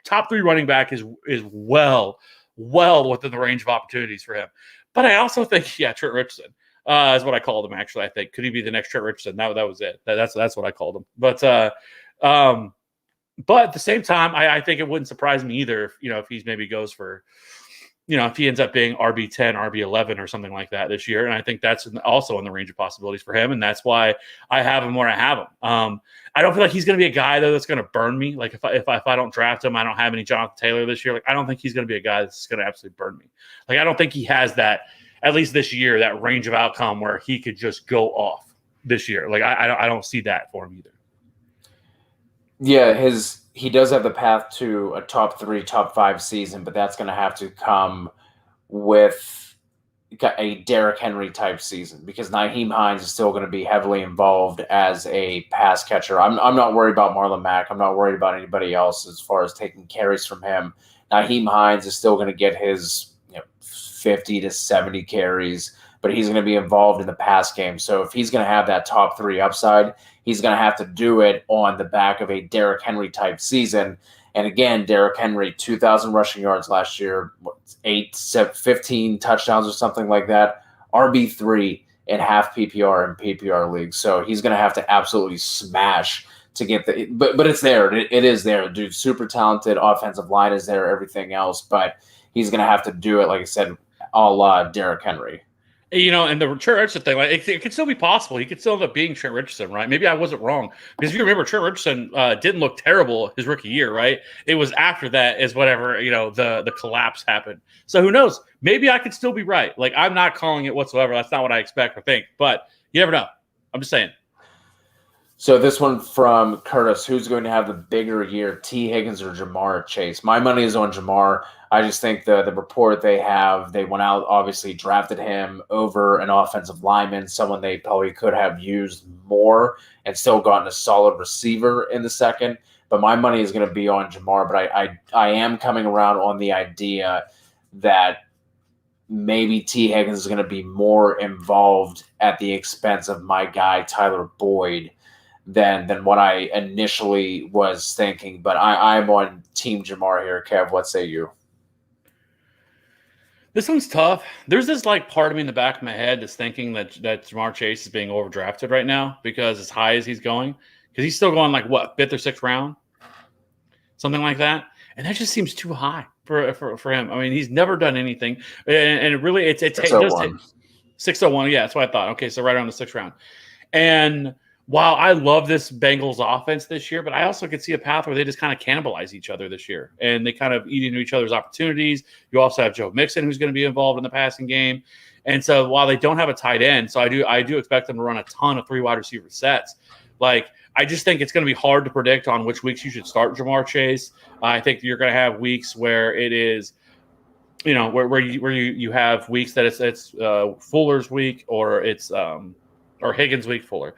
top 3 running back is well within the range of opportunities for him. But I also think, Trent Richardson is what I called him. Actually, I think could he be the next Trent Richardson? That was it. That's what I called him. But at the same time, I think it wouldn't surprise me either if he maybe goes for, if he ends up being RB10, RB11 or something like that this year. And I think that's also in the range of possibilities for him. And that's why I have him where I have him. I don't feel like he's going to be a guy, though, that's going to burn me. Like if I don't draft him, I don't have any Jonathan Taylor this year. Like I don't think he's going to be a guy that's going to absolutely burn me. Like I don't think he has that, at least this year, that range of outcome where he could just go off this year. Like I don't see that for him either. Yeah, he does have the path to a top 3, top 5 season, but that's going to have to come with a Derrick Henry type season because Nyheim Hines is still going to be heavily involved as a pass catcher. I'm not worried about Marlon Mack. I'm not worried about anybody else as far as taking carries from him. Nyheim Hines is still going to get his 50 to 70 carries, but he's going to be involved in the pass game. So if he's going to have that top 3 upside, he's going to have to do it on the back of a Derrick Henry type season. And again, Derrick Henry, 2,000 rushing yards last year, 15 touchdowns or something like that, RB3 in half PPR and PPR leagues. So he's going to have to absolutely smash to get the – but it's there. It is there. Dude, super talented. Offensive line is there, everything else. But he's going to have to do it, like I said, a la Derrick Henry. And the Trent Richardson thing, like it could still be possible. He could still end up being Trent Richardson, right? Maybe I wasn't wrong. Because if you remember, Trent Richardson didn't look terrible his rookie year, right? It was after that is whatever, the collapse happened. So who knows? Maybe I could still be right. Like, I'm not calling it whatsoever. That's not what I expect or think. But you never know. I'm just saying. So this one from Curtis, who's going to have the bigger year, T. Higgins or Jamar Chase? My money is on Jamar. I just think the report they went out, obviously drafted him over an offensive lineman, someone they probably could have used more and still gotten a solid receiver in the second. But my money is going to be on Jamar. But I am coming around on the idea that maybe T. Higgins is going to be more involved at the expense of my guy, Tyler Boyd, than what I initially was thinking. But I'm on Team Jamar here. Kev, what say you? This one's tough. There's this part of me in the back of my head that's thinking that Jamar Chase is being overdrafted right now because as high as he's going, because he's still going 5th or 6th round, something like that, and that just seems too high for him. I mean, he's never done anything, and it really it does take 601. Yeah, that's what I thought. Okay, so right around the 6th round, and while I love this Bengals offense this year, but I also could see a path where they just kind of cannibalize each other this year and they kind of eat into each other's opportunities. You also have Joe Mixon, who's going to be involved in the passing game. And so while they don't have a tight end, so I do expect them to run a ton of 3 wide receiver sets. I just think it's going to be hard to predict on which weeks you should start Jamar Chase. I think you're going to have weeks where it is, where you have weeks that it's Fuller's week or it's or Higgins week, Fuller,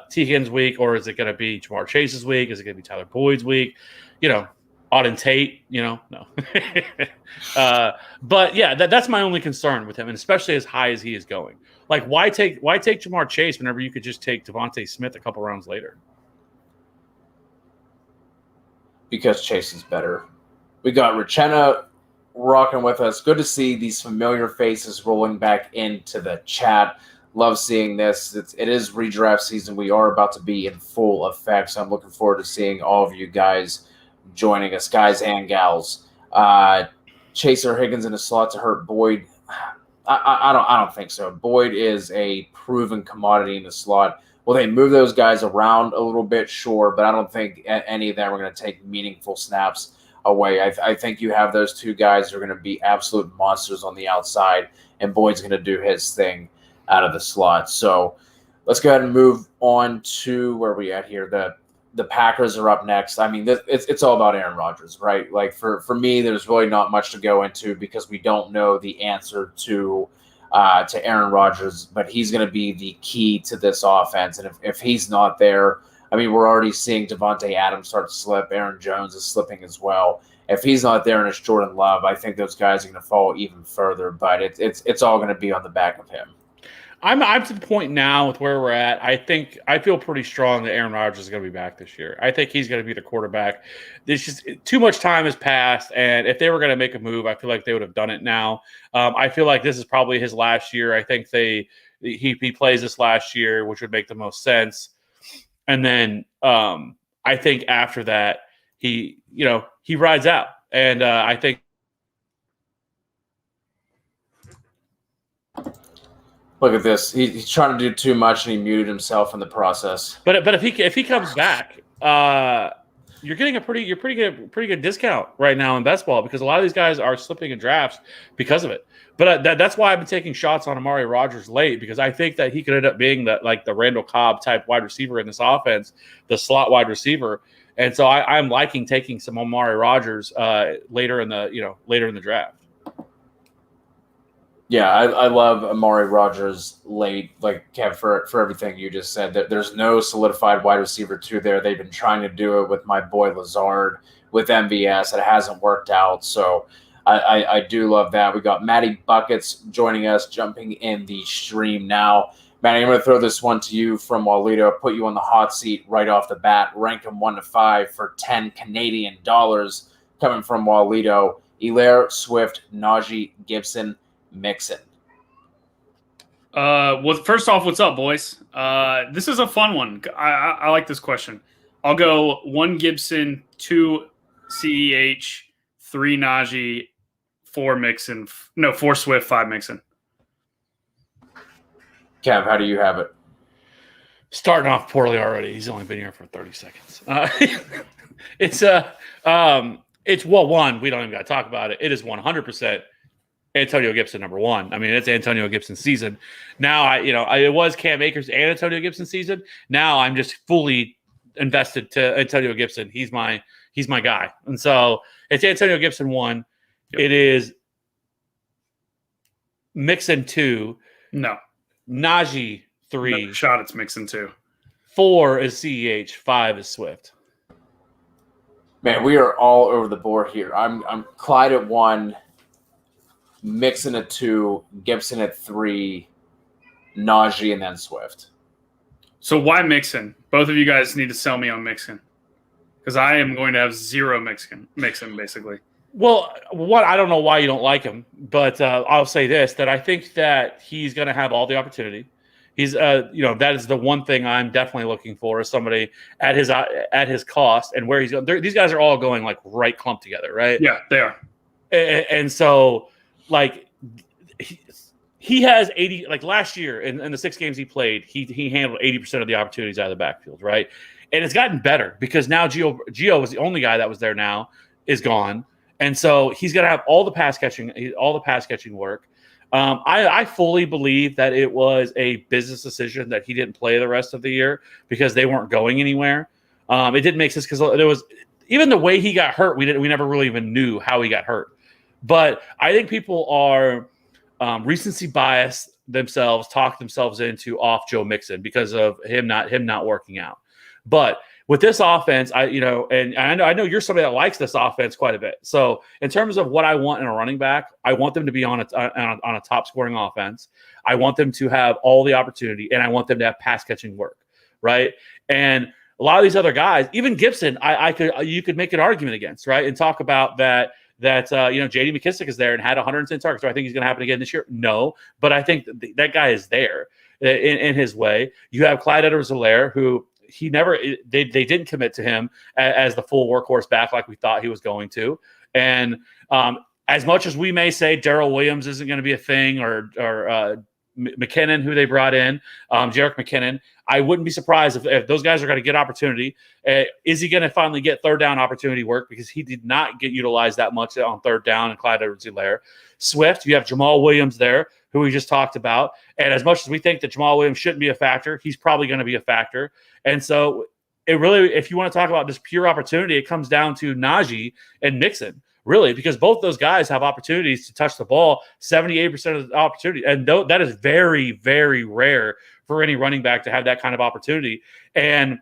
T. Higgins week, or is it going to be Jamar Chase's week? Is it going to be Tyler Boyd's week? Auden Tate, no. But yeah, that's my only concern with him, and especially as high as he is going. Why take Jamar Chase whenever you could just take Devontae Smith a couple rounds later? Because Chase is better. We got Richenna rocking with us. Good to see these familiar faces rolling back into the chat. Love seeing this. It is redraft season. We are about to be in full effect, so I'm looking forward to seeing all of you guys joining us, guys and gals. Chase or Higgins in a slot to hurt Boyd? I don't think so. Boyd is a proven commodity in the slot. Will they move those guys around a little bit? Sure, but I don't think any of them are going to take meaningful snaps away. I think you have those 2 guys who are going to be absolute monsters on the outside, and Boyd's going to do his thing out of the slot. So let's go ahead and move on to where we at here. The Packers are up next. I mean, it's all about Aaron Rodgers, right? For me, there's really not much to go into because we don't know the answer to Aaron Rodgers, but he's going to be the key to this offense. And if he's not there, I mean, we're already seeing Devontae Adams start to slip. Aaron Jones is slipping as well. If he's not there and it's Jordan Love, I think those guys are going to fall even further. But it's all going to be on the back of him. I'm to the point now with where we're at. I feel pretty strong that Aaron Rodgers is going to be back this year. I think he's going to be the quarterback. There's just too much time has passed, and if they were going to make a move, I feel like they would have done it now. I feel like this is probably his last year. I think he plays this last year, which would make the most sense. And then I think after that, he rides out, and I think. Look at this. He's trying to do too much, and he muted himself in the process. But if he comes back, you're getting a pretty good discount right now in best ball because a lot of these guys are slipping in drafts because of it. But that's why I've been taking shots on Amari Rodgers late because I think that he could end up being the Randall Cobb type wide receiver in this offense, the slot wide receiver. And so I'm liking taking some Amari Rodgers later in the draft. Yeah, I love Amari Rodgers late, like Kev, for everything you just said. There's no solidified wide receiver 2 there. They've been trying to do it with my boy Lazard with MVS. It hasn't worked out. So I do love that. We got Matty Buckets joining us, jumping in the stream now. Matty, I'm going to throw this one to you from Walito, put you on the hot seat right off the bat, rank them 1 to 5 for 10 Canadian dollars coming from Walito. Hilaire, Swift, Najee, Gibson, Mixon. Well, first off, what's up, boys? This is a fun one. I like this question. I'll go 1 Gibson, 2 CEH, 3 Najee, 4 Mixon. No, 4 Swift, 5 Mixon. Kev, how do you have it? Starting off poorly already. He's only been here for 30 seconds. One, we don't even got to talk about it. It is 100% Antonio Gibson number 1. I mean, it's Antonio Gibson's season. Now, it was Cam Akers and Antonio Gibson's season. Now I'm just fully invested to Antonio Gibson. He's my guy. And so it's Antonio Gibson 1. Yep. It is Mixon 2. No. Najee 3. No shot it's Mixon 2. 4 is CEH. 5 is Swift. Man, we are all over the board here. I'm Clyde at 1. Mixon at 2, Gibson at 3, Najee, and then Swift. So why Mixon? Both of you guys need to sell me on Mixon because I am going to have 0 Mixon basically. Well, I don't know why you don't like him, but I'll say this, that I think that he's going to have all the opportunity. He's, that is the one thing I'm definitely looking for is somebody at his cost and where he's going. These guys are all going like right clumped together, right? Yeah, they are. And so, like, he has 80. Like last year in the 6 games he played, he handled 80% of the opportunities out of the backfield, right? And it's gotten better because now Gio was the only guy that was there. Now is gone, and so he's going to have all the pass catching work. I fully believe that it was a business decision that he didn't play the rest of the year because they weren't going anywhere. It didn't make sense because there was even the way he got hurt. We never really even knew how he got hurt. But I think people are recency bias themselves, talk themselves into off Joe Mixon because of him not working out. But with this offense, I know you're somebody that likes this offense quite a bit. So in terms of what I want in a running back, I want them to be on a top scoring offense. I want them to have all the opportunity, and I want them to have pass catching work, right? And a lot of these other guys, even Gibson, you could make an argument against, right, and talk about that. J.D. McKissick is there and had 110 targets. Do I think he's going to happen again this year? No, but I think that guy is there in his way. You have Clyde Edwards-Helaire, who they didn't commit to him as the full workhorse back like we thought he was going to. And as much as we may say Darrell Williams isn't going to be a thing or McKinnon, who they brought in, Jerick McKinnon, I wouldn't be surprised if those guys are going to get opportunity. Is he going to finally get third down opportunity work? Because he did not get utilized that much on third down in Clyde Edwards-Helaire. Swift, you have Jamal Williams there, who we just talked about. And as much as we think that Jamal Williams shouldn't be a factor, he's probably going to be a factor. And so it really, if you want to talk about just pure opportunity, it comes down to Najee and Mixon. Really, because both those guys have opportunities to touch the ball 78% of the opportunity. And that is very, very rare for any running back to have that kind of opportunity. And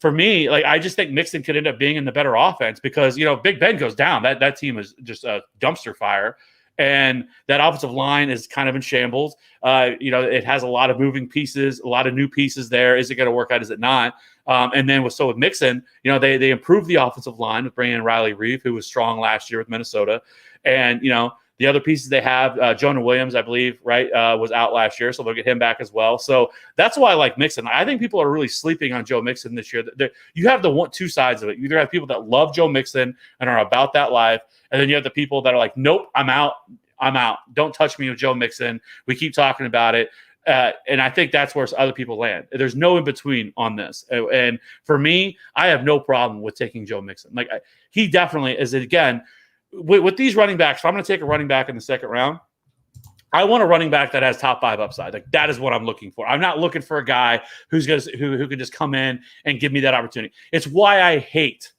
for me, like, I just think Mixon could end up being in the better offense because, Big Ben goes down. That team is just a dumpster fire. And that offensive line is kind of in shambles. It has a lot of moving pieces, a lot of new pieces there. Is it going to work out? Is it not? And then with Mixon, they improved the offensive line with bringing in Riley Reeve, who was strong last year with Minnesota. And, the other pieces they have, Jonah Williams, I believe, right, was out last year, so they'll get him back as well. So that's why I like Mixon. I think people are really sleeping on Joe Mixon this year. You have two sides of it. You either have people that love Joe Mixon and are about that life, and then you have the people that are like, nope, I'm out. Don't touch me with Joe Mixon. We keep talking about it. And I think that's where other people land. There's no in between on this. And for me, I have no problem with taking Joe Mixon. Like he definitely is, again, with these running backs. If I'm going to take a running back in the second round, I want a running back that has top 5 upside. Like that is what I'm looking for. I'm not looking for a guy who can just come in and give me that opportunity. It's why I hate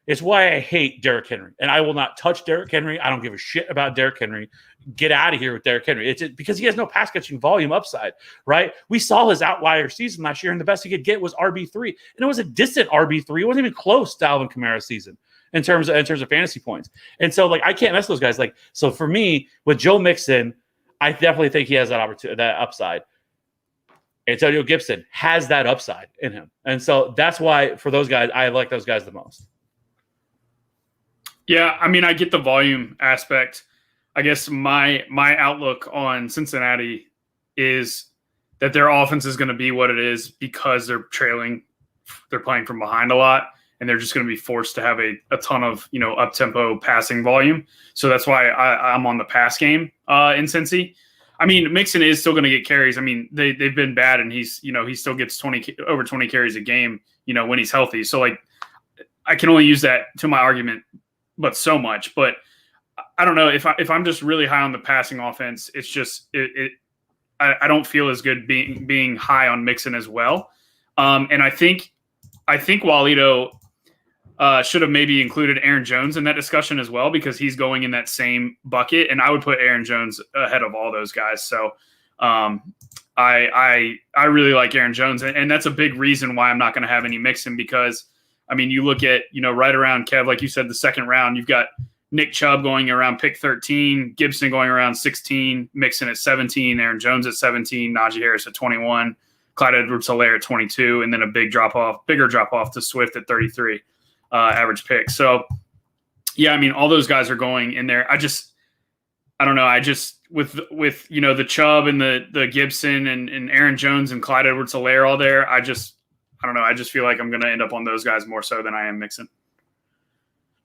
Derrick Henry, and I will not touch Derrick Henry. I don't give a shit about Derrick Henry. Get out of here with Derrick Henry. It's because he has no pass catching volume upside, right? We saw his outlier season last year, and the best he could get was RB3, and it was a distant RB3. It wasn't even close to Alvin Kamara's season in terms of fantasy points. And so, I can't mess with those guys. So for me, with Joe Mixon, I definitely think he has that opportunity, that upside. Antonio Gibson has that upside in him, and so that's why for those guys, I like those guys the most. Yeah, I mean, I get the volume aspect. I guess my outlook on Cincinnati is that their offense is going to be what it is because they're trailing. They're playing from behind a lot, and they're just going to be forced to have a ton of, up-tempo passing volume. So that's why I'm on the pass game in Cincy. I mean, Mixon is still going to get carries. I mean, they've been bad, and he still gets over 20 carries a game, when he's healthy. So, I can only use that to my argument but so much. But I don't know if I'm just really high on the passing offense. It's just I don't feel as good being high on Mixon as well. And I think Walito should have maybe included Aaron Jones in that discussion as well, because he's going in that same bucket, and I would put Aaron Jones ahead of all those guys. So I really like Aaron Jones, and that's a big reason why I'm not going to have any Mixon, because I mean, you look at, right around, Kev, like you said, the second round, you've got Nick Chubb going around pick 13, Gibson going around 16, Mixon at 17, Aaron Jones at 17, Najee Harris at 21, Clyde Edwards-Helaire at 22, and then a bigger drop off to Swift at 33 average pick. So, yeah, I mean, all those guys are going in there. I don't know. I just with the Chubb and the Gibson and Aaron Jones and Clyde Edwards-Helaire all there, I don't know. I just feel like I'm going to end up on those guys more so than I am Mixon.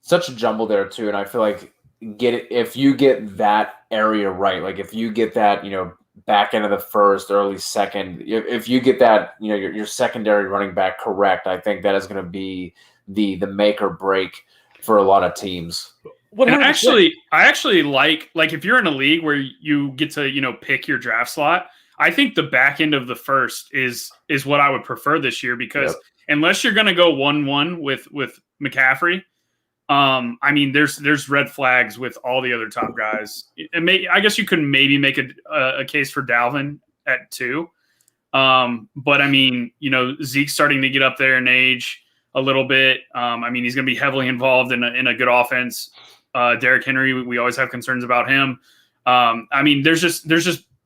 Such a jumble there too, and I feel like if you get that area right, like if you get that, back end of the first, early second, if you get that, your secondary running back correct, I think that is going to be the make or break for a lot of teams. And I actually like if you're in a league where you get to pick your draft slot, I think the back end of the first is what I would prefer this year, because unless you're going to go 1-1 with McCaffrey, I mean, there's red flags with all the other top guys. I guess you could maybe make a case for Dalvin at 2. But I mean, Zeke's starting to get up there in age a little bit. I mean, he's going to be heavily involved in a good offense. Derrick Henry, we always have concerns about him. I mean, there's just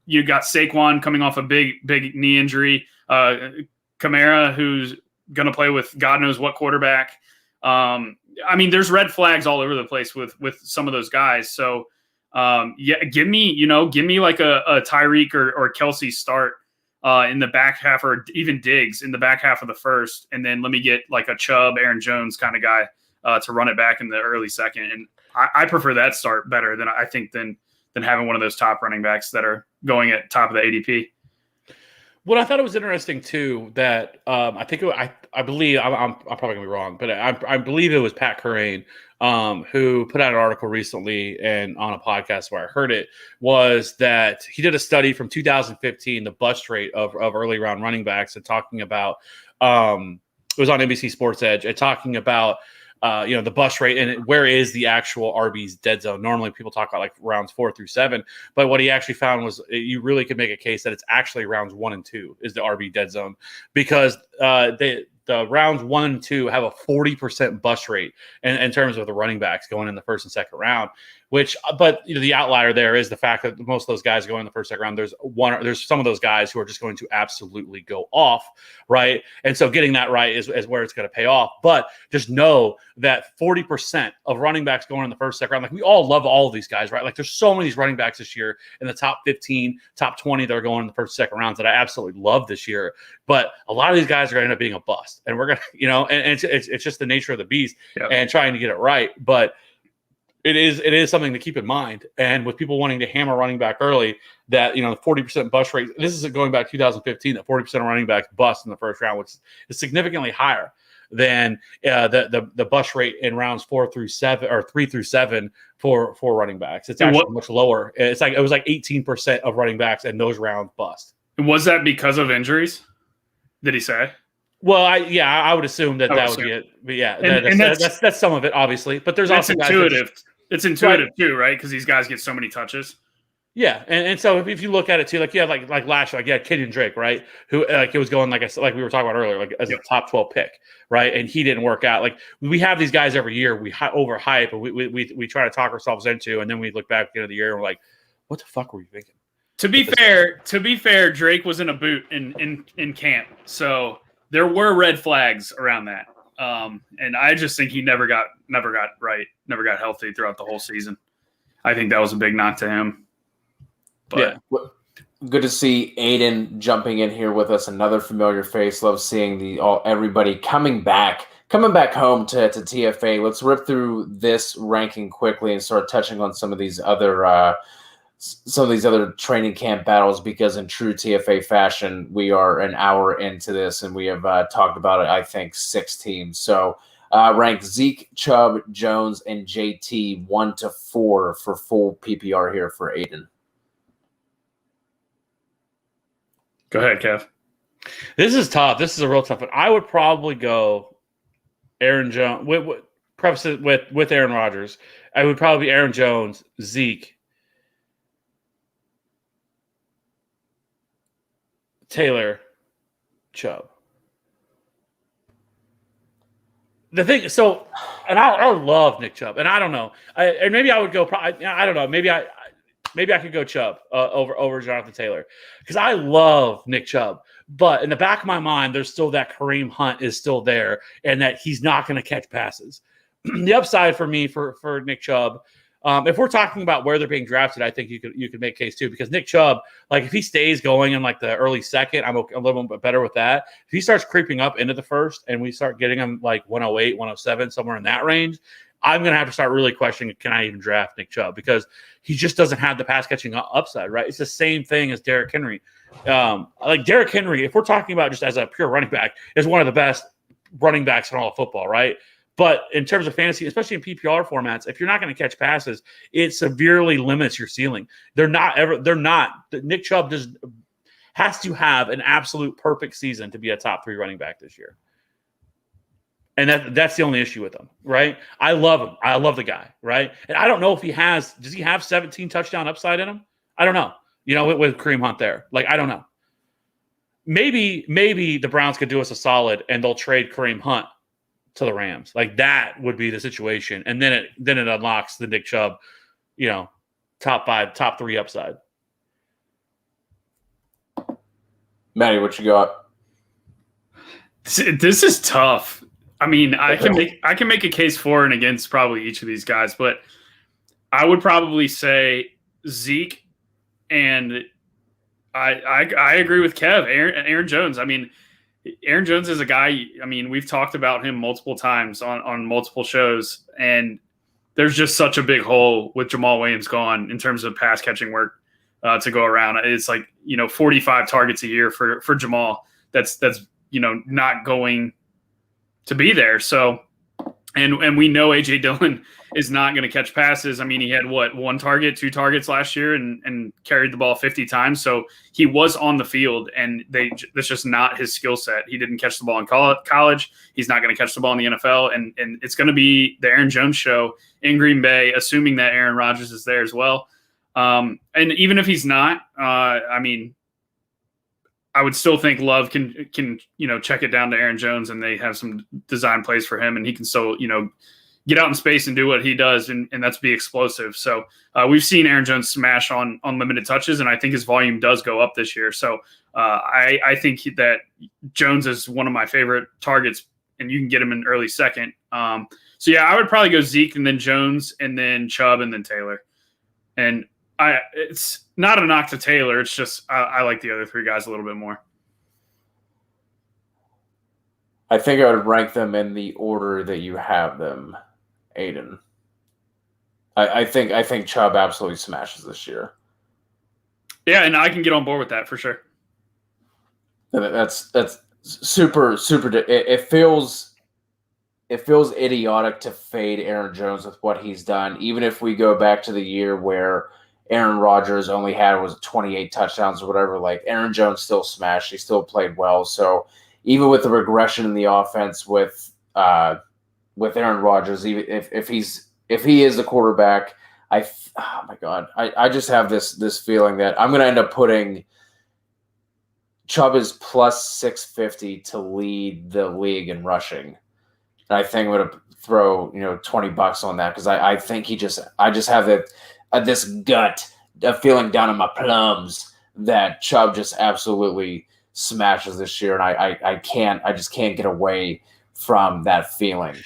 you got Saquon coming off a big knee injury. Kamara, who's going to play with God knows what quarterback. I mean, there's red flags all over the place with some of those guys. So, give me like a Tyreek or Kelsey start in the back half, or even Diggs in the back half of the first, and then let me get like a Chubb, Aaron Jones kind of guy to run it back in the early second. And I prefer that start better than having one of those top running backs that are going at top of the ADP. What I thought it was interesting too, that I think I believe I'm probably gonna be wrong, but I believe it was Pat Kerrane who put out an article recently and on a podcast where I heard it, was that he did a study from 2015, the bust rate of early round running backs, and talking about it was on NBC Sports Edge, and talking about the bust rate and where is the actual RB's dead zone. Normally people talk about like rounds 4 through 7, but what he actually found was you really could make a case that it's actually rounds 1 and 2 is the RB dead zone, because the rounds 1 and 2 have a 40% bust rate in terms of the running backs going in the first and second round. but the outlier there is the fact that most of those guys go in the first, second round. There's some of those guys who are just going to absolutely go off, right? And so getting that right is where it's going to pay off. But just know that 40% of running backs going in the first, second round, like we all love all of these guys, right? Like there's so many of these running backs this year in the top 15, top 20 that are going in the first, second rounds that I absolutely love this year. But a lot of these guys are going to end up being a bust, and we're going to, and it's just the nature of the beast and trying to get it right. But it is something to keep in mind. And with people wanting to hammer running back early, that, the 40% bust rate, this is going back to 2015, that 40% of running backs bust in the first round, which is significantly higher than the bust rate in rounds 4 through 7 or 3 through 7 for running backs. It's actually much lower. It was like 18% of running backs in those rounds bust. Was that because of injuries? Did he say? Well, I would assume that would be it. But yeah, that's some of it, obviously. But there's also intuitive. It's intuitive too, right? Because these guys get so many touches. Yeah, and so if you look at it too, like you had like last year, like you had Kenyon Drake, right? Who it was going like we were talking about earlier, like as a top 12 pick, right? And he didn't work out. Like we have these guys every year, we overhype, and we try to talk ourselves into, and then we look back at the end of the year and we're like, what the fuck were you thinking? To be fair, Drake was in a boot in camp, so there were red flags around that. And I just think he never got healthy throughout the whole season. I think that was a big knock to him. But good to see Aiden jumping in here with us. Another familiar face. Love seeing everybody coming back home to TFA. Let's rip through this ranking quickly and start touching on some of these other training camp battles, because in true TFA fashion, we are an hour into this and we have talked about it, I think, 6 teams. So rank Zeke, Chubb, Jones, and JT 1 to 4 for full PPR here for Aiden. Go ahead, Kev. This is tough. This is a real tough one. I would probably go Aaron Jones. Preface it with Aaron Rodgers. I would probably be Aaron Jones, Zeke, Taylor, Chubb. The thing, so, and I love Nick Chubb, and I don't know, and maybe I would go. I don't know. Maybe I could go Chubb over Jonathan Taylor, because I love Nick Chubb, but in the back of my mind, there's still that Kareem Hunt is still there, and that he's not going to catch passes. The upside for me for Nick Chubb. If we're talking about where they're being drafted, I think you could make a case too, because Nick Chubb, like if he stays going in like the early second, I'm a little bit better with that. If he starts creeping up into the first and we start getting him like 108, 107, somewhere in that range, I'm going to have to start really questioning, can I even draft Nick Chubb? Because he just doesn't have the pass catching upside, right? It's the same thing as Derrick Henry. Like Derrick Henry, if we're talking about just as a pure running back, is one of the best running backs in all of football, right? But in terms of fantasy, especially in PPR formats, if you're not going to catch passes, it severely limits your ceiling. Nick Chubb has to have an absolute perfect season to be a top 3 running back this year. And that's the only issue with him, right? I love him. I love the guy, right? And I don't know if does he have 17 touchdown upside in him? I don't know. With Kareem Hunt there. Like, I don't know. Maybe the Browns could do us a solid and they'll trade Kareem Hunt to the Rams. Like, that would be the situation. And then it unlocks the Nick Chubb, top 5, top 3 upside. Matty, what you got? This is tough. I mean, I can make a case for and against probably each of these guys, but I would probably say Zeke, and I agree with Kev. Aaron Jones. I mean, Aaron Jones is a guy. I mean, we've talked about him multiple times on multiple shows, and there's just such a big hole with Jamal Williams gone in terms of pass catching work to go around. It's like 45 targets a year for Jamal. That's not going to be there. So, and we know AJ Dillon is not going to catch passes. I mean, he had 1 target, 2 targets last year and carried the ball 50 times. So he was on the field, and that's just not his skill set. He didn't catch the ball in college. He's not going to catch the ball in the NFL. And it's going to be the Aaron Jones show in Green Bay, assuming that Aaron Rodgers is there as well. And even if he's not, I mean, I would still think Love can check it down to Aaron Jones, and they have some design plays for him, and he can still get out in space and do what he does, and that's be explosive. So we've seen Aaron Jones smash on limited touches, and I think his volume does go up this year. So I think that Jones is one of my favorite targets, and you can get him in early second. So yeah, I would probably go Zeke and then Jones and then Chubb and then Taylor. And it's not a knock to Taylor. It's just I like the other three guys a little bit more. I think I would rank them in the order that you have them, Aiden. I think Chubb absolutely smashes this year. Yeah, and I can get on board with that for sure. That's super. It feels idiotic to fade Aaron Jones with what he's done. Even if we go back to the year where Aaron Rodgers only had 28 touchdowns or whatever, like Aaron Jones still smashed. He still played well. So even with the regression in the offense with Aaron Rodgers, even if he is the quarterback, oh my God, I just have this feeling that I'm going to end up putting Chubb is plus 650 to lead the league in rushing. And I think I'm going to throw $20 on that because I think I just have this gut, a feeling down in my plums that Chubb just absolutely smashes this year, and I just can't get away from that feeling.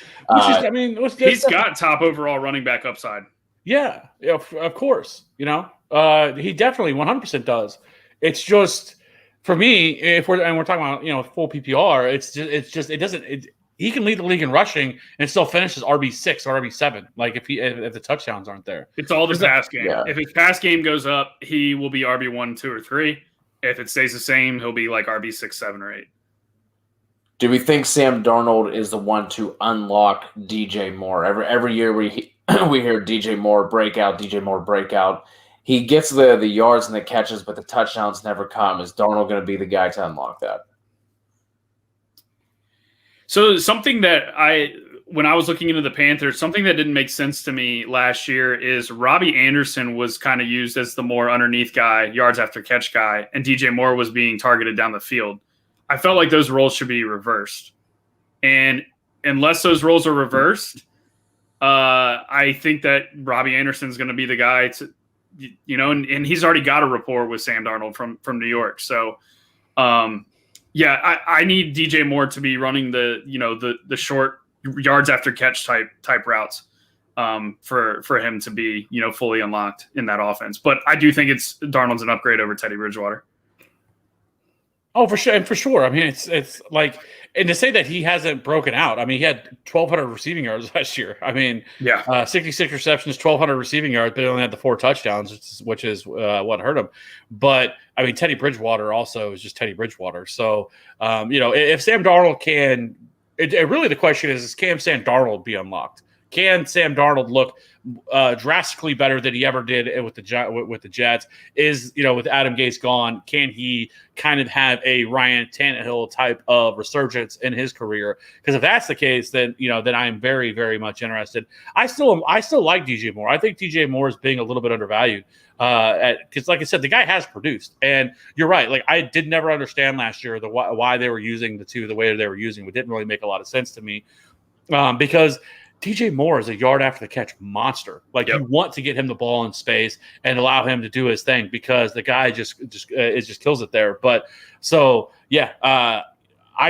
He's got top overall running back upside. Yeah, of course. He definitely 100% does. It's just for me, if we're talking about full PPR, he can lead the league in rushing and still finishes RB6 or RB7. Like if the touchdowns aren't there, it's all the pass game. Yeah. If his pass game goes up, he will be RB1, 2, or 3. If it stays the same, he'll be like RB6, 7, or 8. Do we think Sam Darnold is the one to unlock DJ Moore? Every year we hear DJ Moore breakout, DJ Moore breakout. He gets the yards and the catches, but the touchdowns never come. Is Darnold going to be the guy to unlock that? So something that when I was looking into the Panthers, something that didn't make sense to me last year is Robbie Anderson was kind of used as the more underneath guy, yards after catch guy, and DJ Moore was being targeted down the field. I felt like those roles should be reversed. And unless those roles are reversed, I think that Robbie Anderson is going to be the guy to, and he's already got a rapport with Sam Darnold from New York. So, I need DJ Moore to be running the short yards after catch type routes for him to be fully unlocked in that offense. But I do think Darnold's an upgrade over Teddy Bridgewater. Oh, for sure. And for sure. I mean, it's like, and to say that he hasn't broken out. I mean, he had 1,200 receiving yards last year. I mean, 66 receptions, 1,200 receiving yards, but he only had the 4 touchdowns, which is what hurt him. But I mean, Teddy Bridgewater also is just Teddy Bridgewater. So, if Sam Darnold can, really the question is can Sam Darnold be unlocked? Can Sam Darnold look drastically better than he ever did with the Jets? With Adam Gase gone, can he kind of have a Ryan Tannehill type of resurgence in his career? Because if that's the case, then I am very, very much interested. I still like DJ Moore. I think DJ Moore is being a little bit undervalued because, like I said, the guy has produced. And you're right. Like I did never understand last year why they were using the two the way they were using. It didn't really make a lot of sense to me because DJ Moore is a yard after the catch monster. Like you want to get him the ball in space and allow him to do his thing because the guy just kills it there. But so I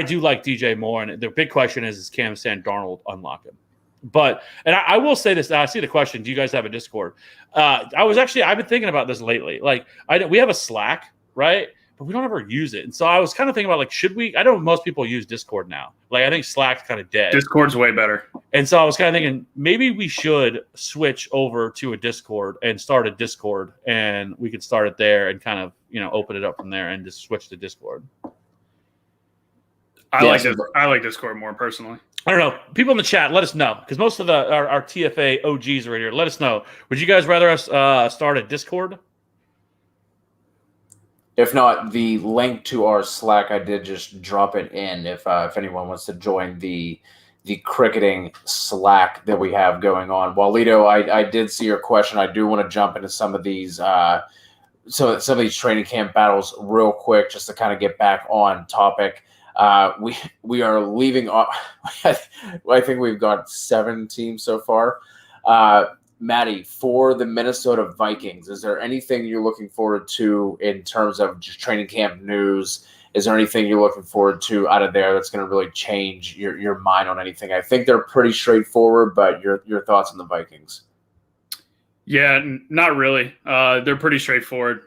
do like DJ Moore, and the big question is can Sam Darnold unlock him? But I will say this. I see the question. Do you guys have a Discord? I've been thinking about this lately. Like we have a Slack, right? But we don't ever use it. And so I was kind of thinking about like, should we? I know most people use Discord now. Like I think Slack's kind of dead. Discord's way better. And so I was kind of thinking maybe we should switch over to a Discord and start a Discord, and we could start it there and kind of open it up from there and just switch to Discord. I like Discord more personally. I don't know. People in the chat, let us know because most of our TFA OGs are right here. Let us know. Would you guys rather us start a Discord? If not, the link to our Slack, I did just drop it in if anyone wants to join the cricketing Slack that we have going on. Walito, I did see your question. I do want to jump into some of these some of these training camp battles real quick just to kind of get back on topic. We are leaving off. I think we've got 7 teams so far. Maddie, for the Minnesota Vikings, is there anything you're looking forward to in terms of just training camp news? Is there anything you're looking forward to out of there that's going to really change your mind on anything? I think they're pretty straightforward, but your thoughts on the Vikings? Yeah, not really. They're pretty straightforward.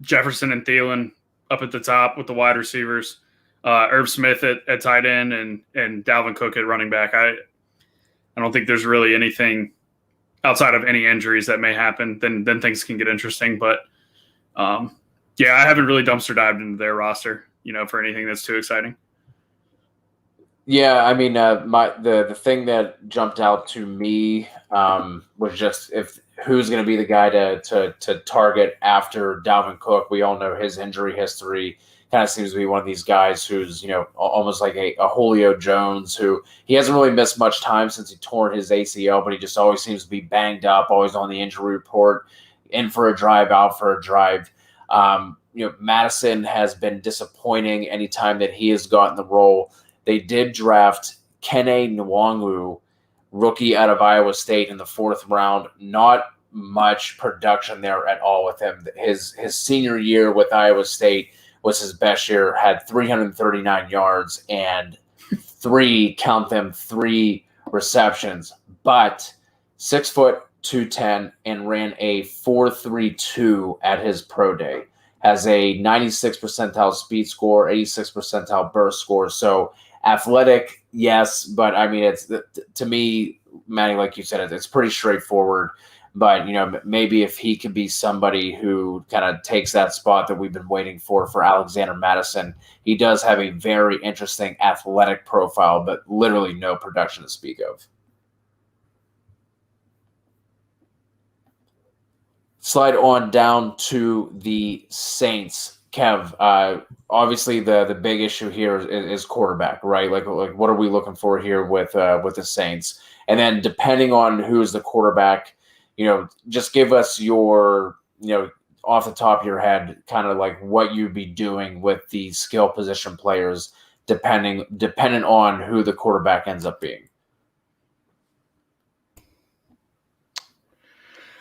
Jefferson and Thielen up at the top with the wide receivers. Irv Smith at tight end and Dalvin Cook at running back. I don't think there's really anything outside of any injuries that may happen. Then things can get interesting. But yeah, I haven't really dumpster dived into their roster, for anything that's too exciting. Yeah, I mean, the thing that jumped out to me was just who's going to be the guy to target after Dalvin Cook. We all know his injury history. Kind of seems to be one of these guys who's, almost like a Julio Jones, who he hasn't really missed much time since he tore his ACL, but he just always seems to be banged up, always on the injury report, in for a drive, out for a drive. Madison has been disappointing anytime that he has gotten the role. They did draft Kene Nwangu, rookie out of Iowa State, in the 4th round. Not much production there at all with him. His senior year with Iowa State was his best year, had 339 yards and 3 receptions, but 6 foot 210 and ran a 4.32 at his pro day. Has a 96 percentile speed score, 86 percentile burst score. So athletic, yes, but I mean, it's to me, Manny, like you said, it's pretty straightforward. But maybe if he could be somebody who kind of takes that spot that we've been waiting for Alexander Madison. He does have a very interesting athletic profile, but literally no production to speak of. Slide on down to the Saints. Kev, obviously the big issue here is quarterback, right? Like what are we looking for here with the Saints? And then depending on who's the quarterback, just give us your, off the top of your head, kind of like what you'd be doing with the skill position players, dependent on who the quarterback ends up being.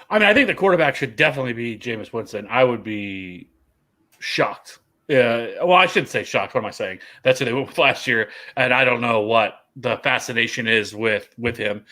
I mean, I think the quarterback should definitely be Jameis Winston. I would be shocked. Well, I shouldn't say shocked. What am I saying? That's who they went with last year, and I don't know what the fascination is with him.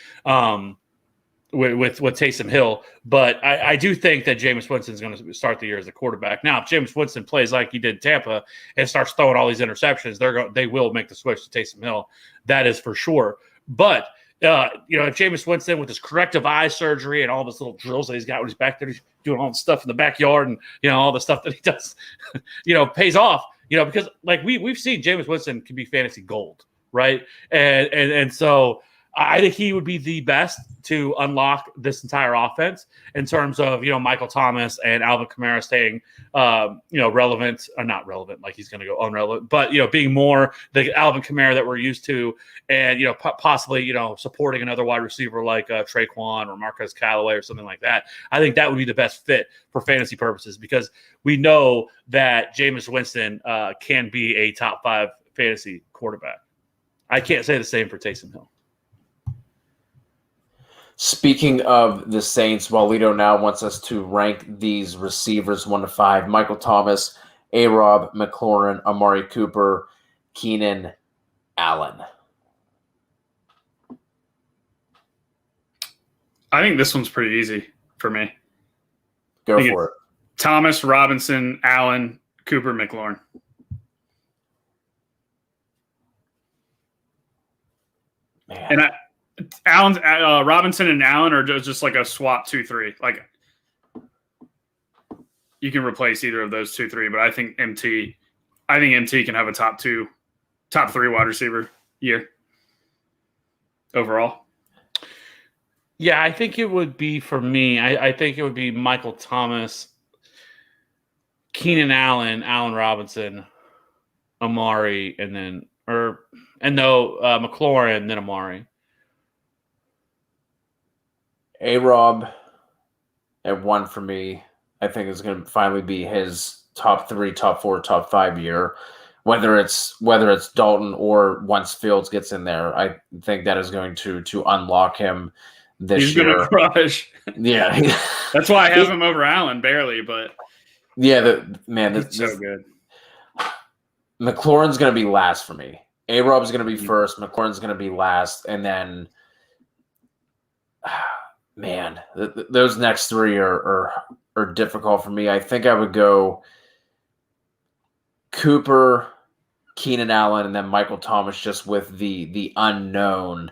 With Taysom Hill, but I do think that Jameis Winston is going to start the year as a quarterback. Now, if Jameis Winston plays like he did in Tampa and starts throwing all these interceptions, they will make the switch to Taysom Hill. That is for sure. But if Jameis Winston, with his corrective eye surgery and all this little drills that he's got when he's back there, he's doing all the stuff in the backyard and all the stuff that he does, pays off. Because like we've seen Jameis Winston can be fantasy gold, right? And so I think he would be the best to unlock this entire offense in terms of, Michael Thomas and Alvin Kamara staying, relevant or not relevant, like he's going to go unrelevant, but, being more the Alvin Kamara that we're used to and, possibly, supporting another wide receiver like Traquan or Marquez Callaway or something like that. I think that would be the best fit for fantasy purposes because we know that Jameis Winston can be a top 5 fantasy quarterback. I can't say the same for Taysom Hill. Speaking of the Saints, Walito now wants us to rank these receivers 1 to 5. Michael Thomas, A-Rob, McLaurin, Amari Cooper, Keenan Allen. I think this one's pretty easy for me. Go for it. Thomas, Robinson, Allen, Cooper, McLaurin. Man. And Allen's Robinson and Allen are just like a swap 2-3. Like you can replace either of those 2-3, but I think MT can have a top 3 wide receiver year overall. Yeah, I think it would be for me. I think it would be Michael Thomas, Keenan Allen, Allen Robinson, Amari, McLaurin, then Amari. A-Rob at 1 for me. I think is going to finally be his top 3, top 4, top 5 year. whether it's Dalton or once Fields gets in there, I think that is going to unlock him this He's year. He's going to crush. Yeah. That's why I have him over Allen, barely, but yeah, he's so good. McLaurin's going to be last for me. A-Rob's going to be first. McLaurin's going to be last. And then, man, those next three are difficult for me. I think I would go Cooper, Keenan Allen, and then Michael Thomas, just with the unknown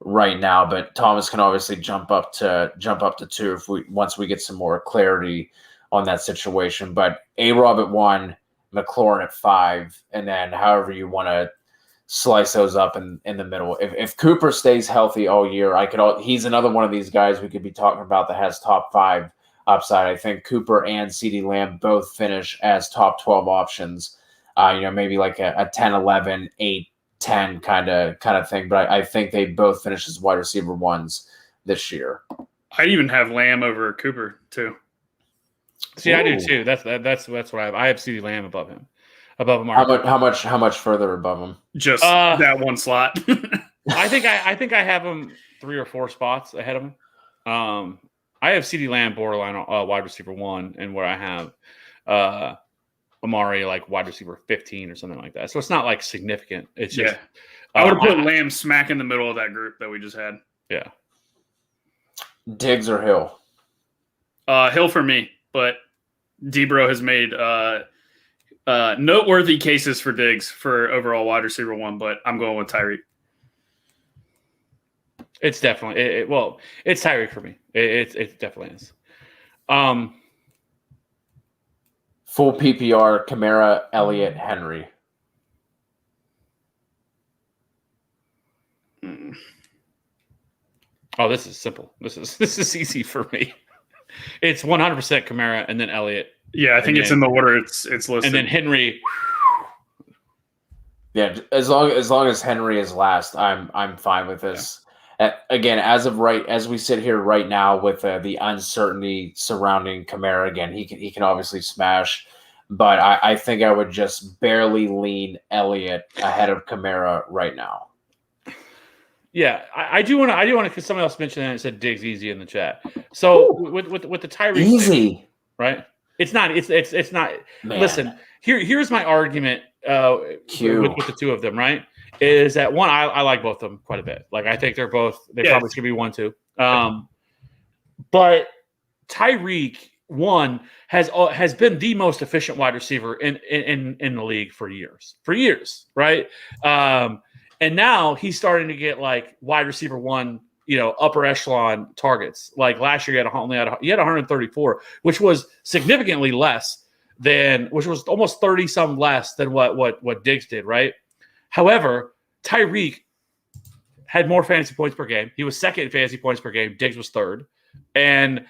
right now. But Thomas can obviously jump up to 2 once we get some more clarity on that situation. But A-Rob at 1, McLaurin at 5, and then however you want to slice those up in the middle. If Cooper stays healthy all year, he's another one of these guys we could be talking about that has top 5 upside. I think Cooper and CeeDee Lamb both finish as top 12 options. Maybe like a 10, 11, 8, 10 kind of thing. But I think they both finish as wide receiver 1s this year. I'd even have Lamb over Cooper too. See, I do too. That's what I have. I have CeeDee Lamb above him. How much further above him? Just that one slot. I think I have him 3 or 4 spots ahead of him. I have CeeDee Lamb borderline wide receiver 1, and where I have Amari like wide receiver 15 or something like that. So it's not like significant. It's just I would have put Lamb smack in the middle of that group that we just had. Yeah. Diggs or Hill? Hill for me, but Debro has made noteworthy cases for Diggs for overall wide receiver 1, but I'm going with Tyreek. It's definitely it's Tyreek for me. It definitely is. Full PPR: Kamara, Elliott, Henry. Oh, this is simple. This is easy for me. It's 100% Kamara and then Elliott. Yeah, I think it's in the order it's listed. And then Henry. Yeah, as long as Henry is last, I'm fine with this. Yeah. Again, as we sit here right now with the uncertainty surrounding Kamara, again, he can obviously smash, but I think I would just barely lean Elliott ahead of Kamara right now. Yeah, I do want to because someone else mentioned that and said Diggs easy in the chat. So with the Tyreek easy thing, right? It's not. It's not. Man. Listen, here's my argument with the two of them. Right, is that one I like both of them quite a bit. Like I think they probably should be 1, 2. But Tyreek has been the most efficient wide receiver in the league for years, right? And now he's starting to get like wide receiver 1, upper echelon targets. Like last year, he had 134, which was significantly less which was almost 30 some less than what Diggs did, right? However, Tyreek had more fantasy points per game. He was second in fantasy points per game. Diggs was third, and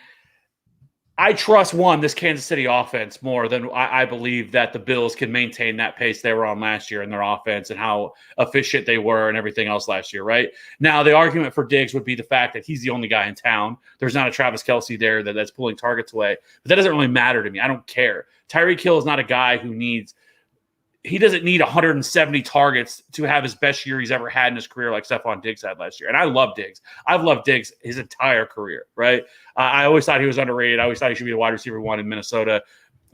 I trust this Kansas City offense more than I believe that the Bills can maintain that pace they were on last year in their offense and how efficient they were and everything else last year, right? Now, the argument for Diggs would be the fact that he's the only guy in town. There's not a Travis Kelce there that's pulling targets away, but that doesn't really matter to me. I don't care. Tyreek Hill is not a guy he doesn't need 170 targets to have his best year he's ever had in his career like Stephon Diggs had last year. And I love Diggs. I've loved Diggs his entire career, right? I always thought he was underrated. I always thought he should be a wide receiver 1 in Minnesota,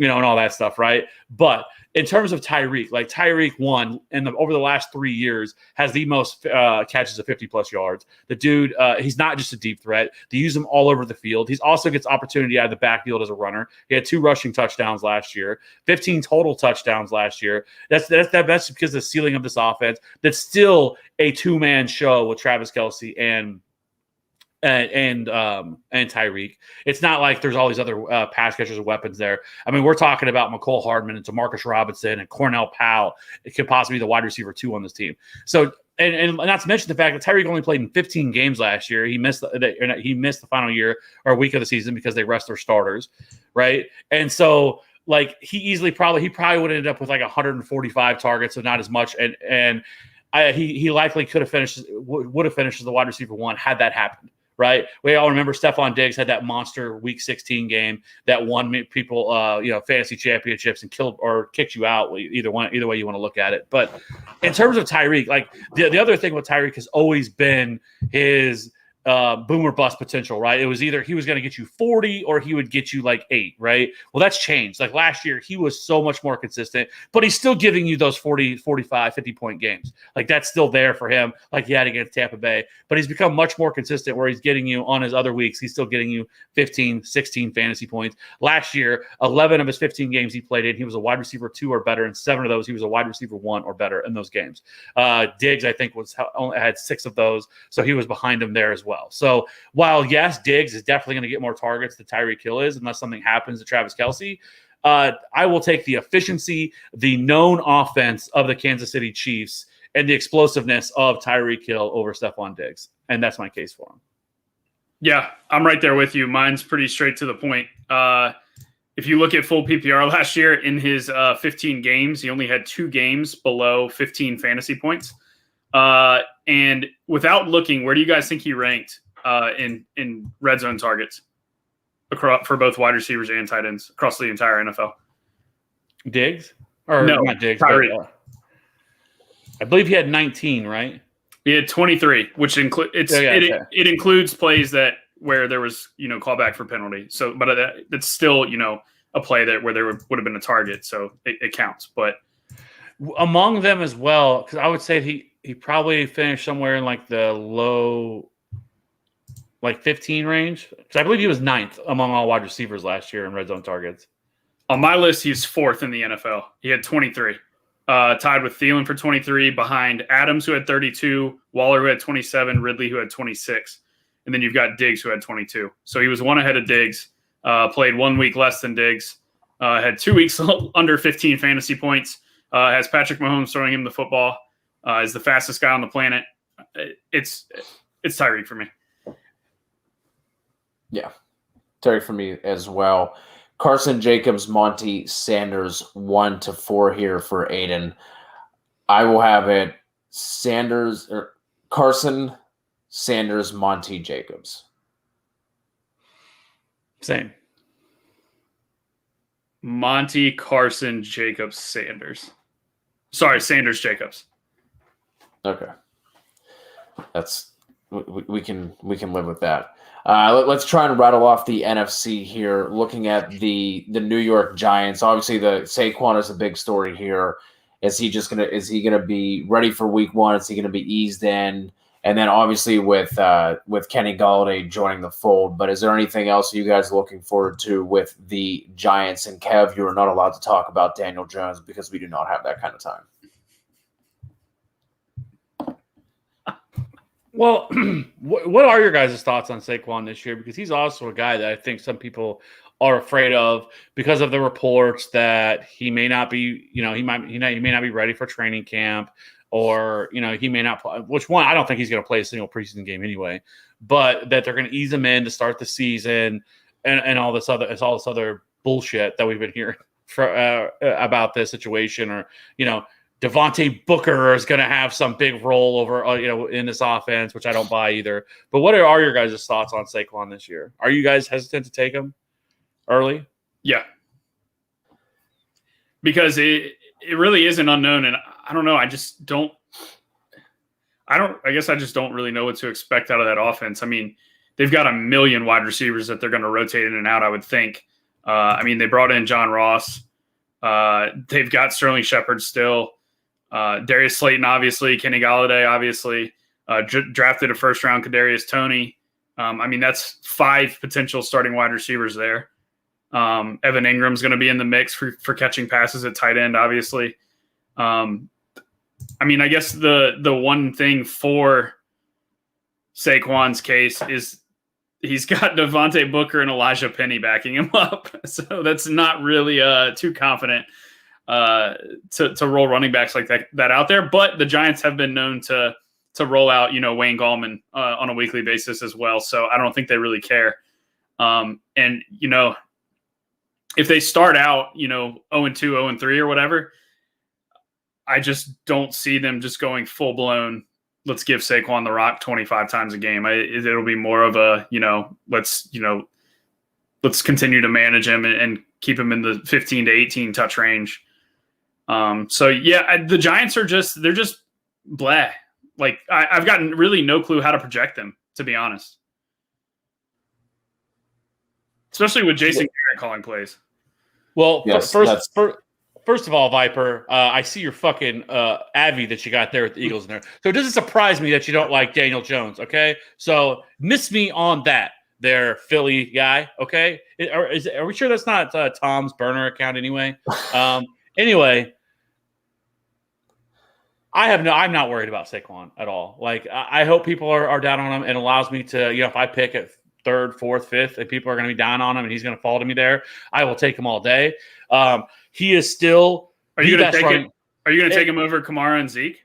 and all that stuff, right? But in terms of Tyreek, like Tyreek won over the last 3 years has the most catches of 50-plus yards. The dude, he's not just a deep threat. They use him all over the field. He also gets opportunity out of the backfield as a runner. He had 2 rushing touchdowns last year, 15 total touchdowns last year. That's because of the ceiling of this offense. That's still a 2-man show with Travis Kelce and Tyreek. It's not like there's all these other pass catchers and weapons there. I mean, we're talking about McCole Hardman and Demarcus Robinson and Cornell Powell. It could possibly be the wide receiver 2 on this team. So, and not to mention the fact that Tyreek only played in 15 games last year. He missed the final year or week of the season because they rest their starters, right? And so, like, he probably would have ended up with like 145 targets, so not as much. And he likely would have finished as the wide receiver 1 had that happened. right? We all remember Stephon Diggs had that monster Week 16 game that won people, fantasy championships and killed or kicked you out. Either way you want to look at it. But in terms of Tyreek, like the other thing with Tyreek has always been his boom or bust potential, right? It was either he was going to get you 40 or he would get you like 8, right? Well, that's changed. Like last year, he was so much more consistent, but he's still giving you those 40, 45, 50-point games. Like that's still there for him, like he had against Tampa Bay. But he's become much more consistent where he's getting you on his other weeks. He's still getting you 15, 16 fantasy points. Last year, 11 of his 15 games he played in, he was a wide receiver 2 or better. And 7 of those, he was a wide receiver 1 or better in those games. Diggs, I think, only had 6 of those. So he was behind him there as well. So while, yes, Diggs is definitely going to get more targets than Tyreek Hill is, unless something happens to Travis Kelce, I will take the efficiency, the known offense of the Kansas City Chiefs, and the explosiveness of Tyreek Hill over Stephon Diggs. And that's my case for him. Yeah, I'm right there with you. Mine's pretty straight to the point. If you look at full PPR last year, in his 15 games, he only had 2 games below 15 fantasy points. And without looking, where do you guys think he ranked in red zone targets for both wide receivers and tight ends across the entire NFL? Diggs? Or no, not Diggs. Tyreek. I believe he had 19, right? He had 23, which it includes plays where there was callback for penalty. So, but that's still a play where there would have been a target, so it counts. But among them as well, because I would say he probably finished somewhere in like the low, like 15 range. Because I believe he was 9th among all wide receivers last year in red zone targets. On my list, he's 4th in the NFL. He had 23. Tied with Thielen for 23, behind Adams, who had 32, Waller, who had 27, Ridley, who had 26. And then you've got Diggs, who had 22. So he was 1 ahead of Diggs, played 1 week less than Diggs, had 2 weeks under 15 fantasy points, has Patrick Mahomes throwing him the football, is the fastest guy on the planet. It's Tyreek for me. Yeah, Tyreek for me as well. Carson, Jacobs, Monty, Sanders, 1 to 4 here for Aiden. I will have it Carson, Sanders, Monty, Jacobs. Same. Monty, Carson, Jacobs, Sanders. Sorry, Sanders, Jacobs. Okay. That's we can live with that. Let's try and rattle off the NFC here. Looking at the New York Giants, obviously the Saquon is a big story here. Is he gonna be ready for Week 1? Is he gonna be eased in? And then obviously with Kenny Golladay joining the fold. But is there anything else you guys are looking forward to with the Giants? And Kev, you are not allowed to talk about Daniel Jones because we do not have that kind of time. Well, what are your guys' thoughts on Saquon this year? Because he's also a guy that I think some people are afraid of because of the reports that he may not be, he may not be ready for training camp, or he may not play. Which one? I don't think he's going to play a single preseason game anyway. But that they're going to ease him in to start the season, and all this other bullshit that we've been hearing about this situation, or Devontae Booker is going to have some big role over, in this offense, which I don't buy either. But what are your guys' thoughts on Saquon this year? Are you guys hesitant to take him early? Yeah, because it really is an unknown, and I don't know. I guess I just don't really know what to expect out of that offense. I mean, they've got a million wide receivers that they're going to rotate in and out, I would think. They brought in John Ross. They've got Sterling Shepard still. Darius Slayton, obviously. Kenny Golladay, obviously. Drafted a first-round Kadarius Toney. That's 5 potential starting wide receivers there. Evan Ingram's going to be in the mix for catching passes at tight end, obviously. I guess the one thing for Saquon's case is he's got Devontae Booker and Elijah Penny backing him up. So that's not really too confident to roll running backs like that out there. But the Giants have been known to roll out, Wayne Gallman on a weekly basis as well. So I don't think they really care. If they start out, 0-2, 0-3 or whatever, I just don't see them just going full blown, let's give Saquon the rock 25 times a game. It'll be more of a, let's continue to manage him and keep him in the 15 to 18 touch range. The Giants they're just blah. Like I've gotten really no clue how to project them, to be honest. Especially with Jason Garrett calling plays. Well, yes, first of all, Viper, I see your fucking Avi that you got there with the Eagles in there. So it doesn't surprise me that you don't like Daniel Jones, okay? So miss me on that there, Philly guy, okay? Are we sure that's not Tom's burner account anyway? Anyway, I'm not worried about Saquon at all. Like, I hope people are down on him and allows me to, if I pick at third, fourth, fifth, and people are going to be down on him and he's going to fall to me there, I will take him all day. He is still. Are you going to take him? Are you going to take him over Kamara and Zeke?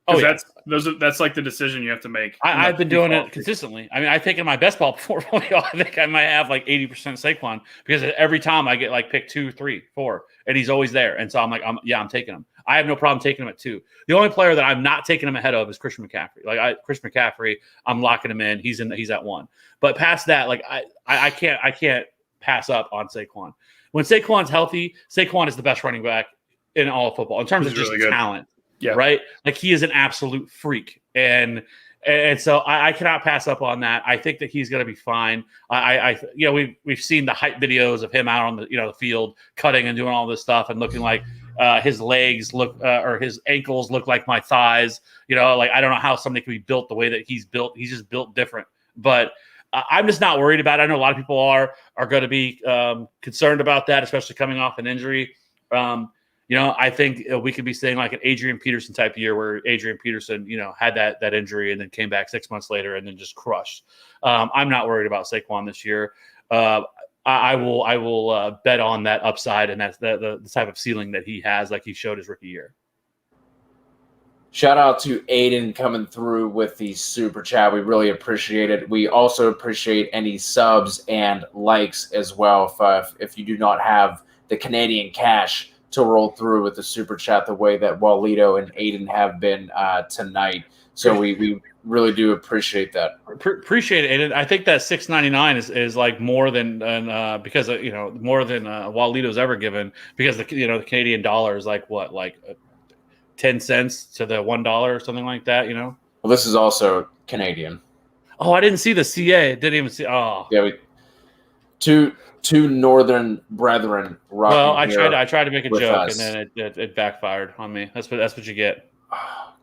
Oh, yeah. That's like the decision you have to make. I've been doing it consistently. I mean, I've taken my best ball portfolio. I think I might have like 80% Saquon because every time I get like pick 2, 3, 4, and he's always there. And so I'm like, I'm taking him. I have no problem taking him at 2. The only player that I'm not taking him ahead of is Christian McCaffrey. Like Chris McCaffrey, I'm locking him in. He's at 1. But past that, like I can't pass up on Saquon. When Saquon's healthy, Saquon is the best running back in all of football in terms of just really talent. Yeah. Right. Like he is an absolute freak. And so I cannot pass up on that. I think that he's going to be fine. We've seen the hype videos of him out on the field cutting and doing all this stuff and looking like his legs look or his ankles look like my thighs. Like I don't know how somebody can be built the way that he's built. He's just built different. But I'm just not worried about it. I know a lot of people are going to be concerned about that, especially coming off an injury. I think we could be saying like an Adrian Peterson type year where Adrian Peterson, had that injury and then came back 6 months later and then just crushed. I'm not worried about Saquon this year. I will bet on that upside, and that's the type of ceiling that he has, like he showed his rookie year. Shout out to Aiden coming through with the super chat. We really appreciate it. We also appreciate any subs and likes as well. If you do not have the Canadian cash to roll through with the super chat the way that Walito and Aiden have been tonight. So we really do appreciate that. Appreciate it, Aiden. I think that $6.99 is like more than because more than Walito's ever given, because the Canadian dollar is like what, like 10 cents to the $1 or something like that. Well, this is also Canadian. Oh, I didn't see the CA. Didn't even see. Oh, yeah. Two northern brethren. Well, I tried to make a joke, and then it backfired on me. That's what you get.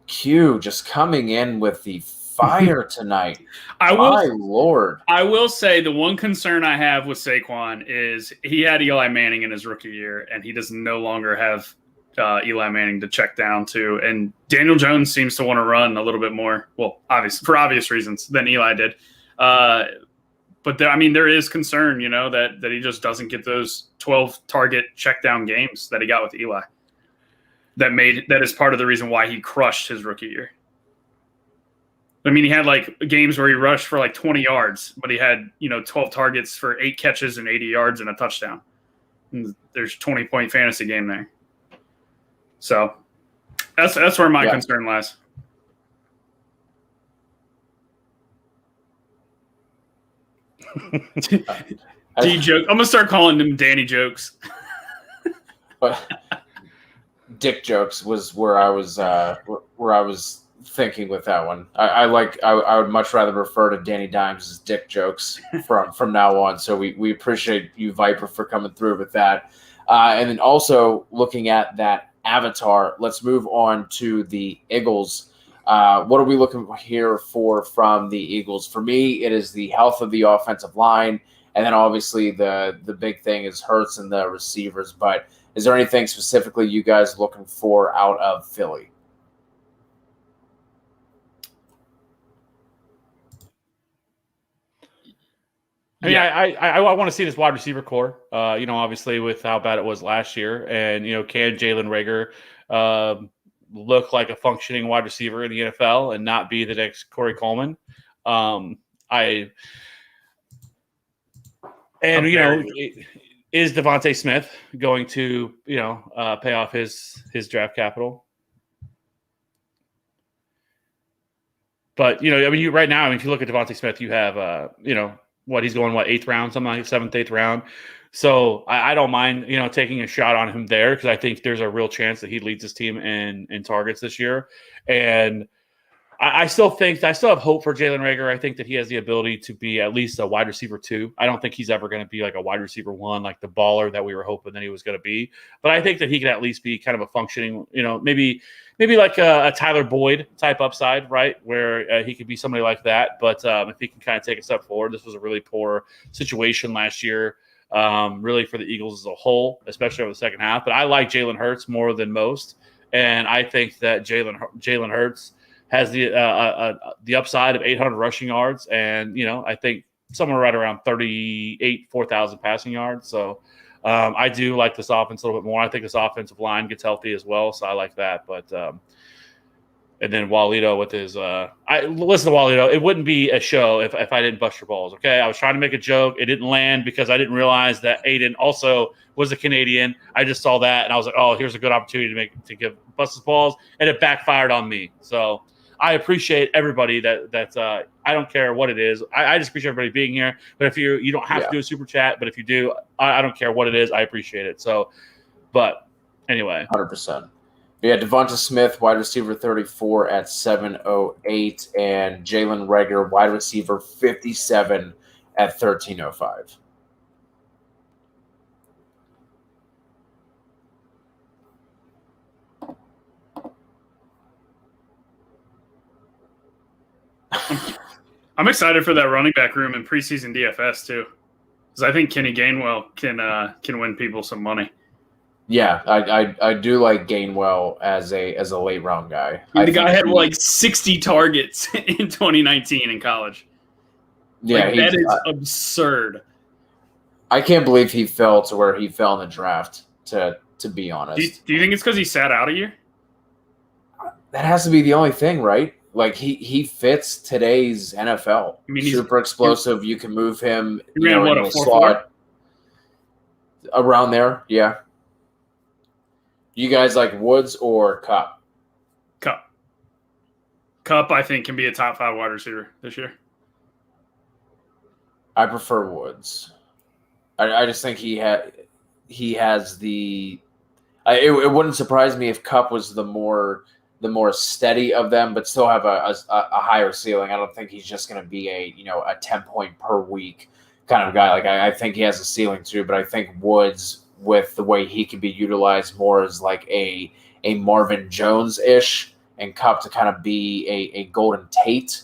Q just coming in with the fire tonight. Lord. I will say the one concern I have with Saquon is he had Eli Manning in his rookie year, and he does no longer have Eli Manning to check down to. And Daniel Jones seems to want to run a little bit more. Well, for obvious reasons than Eli did. But there is concern, that he just doesn't get those 12 target check down games that he got with Eli. That is part of the reason why he crushed his rookie year. He had like games where he rushed for like 20 yards, but he had 12 targets for 8 catches and 80 yards and a touchdown. And there's 20-point fantasy game there. So that's where my concern lies. D joke. I'm gonna start calling them Danny jokes. Dick jokes was where I was thinking with that one. I would much rather refer to Danny Dimes as Dick jokes from now on. So we appreciate you, Viper, for coming through with that. And then also looking at that avatar, let's move on to the Eagles. What are we looking here for from the Eagles? For me, it is the health of the offensive line, and then obviously the big thing is Hurts and the receivers. But is there anything specifically you guys looking for out of Philly? I want to see this wide receiver core, obviously with how bad it was last year. And, can Jalen Reagor look like a functioning wide receiver in the NFL and not be the next Corey Coleman? Is Devontae Smith going to, pay off his draft capital? But, I mean, right now, if you look at Devontae Smith, you have, he's going, 8th round, something like 7th, 8th round. So I don't mind, taking a shot on him there because I think there's a real chance that he leads his team in targets this year. And I still have hope for Jalen Reagor. I think that he has the ability to be at least a wide receiver 2. I don't think he's ever going to be like a wide receiver 1, like the baller that we were hoping that he was going to be. But I think that he can at least be kind of a functioning, maybe like a Tyler Boyd type upside, right? Where he could be somebody like that. But if he can kind of take a step forward, this was a really poor situation last year, really for the Eagles as a whole, especially over the second half. But I like Jalen Hurts more than most. And I think that Jalen Hurts has the upside of 800 rushing yards, and I think somewhere right around 4,000 passing yards. So I do like this offense a little bit more. I think this offensive line gets healthy as well, so I like that. But and then Walito with his I listen to Walito. It wouldn't be a show if I didn't bust your balls. Okay, I was trying to make a joke. It didn't land because I didn't realize that Aiden also was a Canadian. I just saw that and I was like, oh, here's a good opportunity to give bust his balls, and it backfired on me. So I appreciate everybody that I don't care what it is. I just appreciate everybody being here. But if you don't have to do a super chat, but if you do, I don't care what it is. I appreciate it. So, but anyway. 100%. Yeah, Devonta Smith, wide receiver 34 at 708, and Jalen Reagor, wide receiver 57 at 1305. I'm excited for that running back room in preseason DFS too, because I think Kenny Gainwell can win people some money. Yeah, I do like Gainwell as a late round guy. The guy had like 60 targets in 2019 in college. Yeah, that is absurd. I can't believe he fell to where he fell in the draft. To be honest, do you think it's because he sat out a year? That has to be the only thing, right? Like he fits today's NFL. I mean, super explosive. You can move him. He ran in a the slot around there. Yeah. You guys like Woods or Kupp? Kupp, I think, can be a top 5 wide receiver this year. I prefer Woods. I just think he has the. It wouldn't surprise me if Kupp was the more steady of them, but still have a higher ceiling. I don't think he's just going to be a 10-point per week kind of guy. Like I think he has a ceiling too, but I think Woods, with the way he can be utilized more as like a Marvin Jones-ish, and Kupp to kind of be a Golden Tate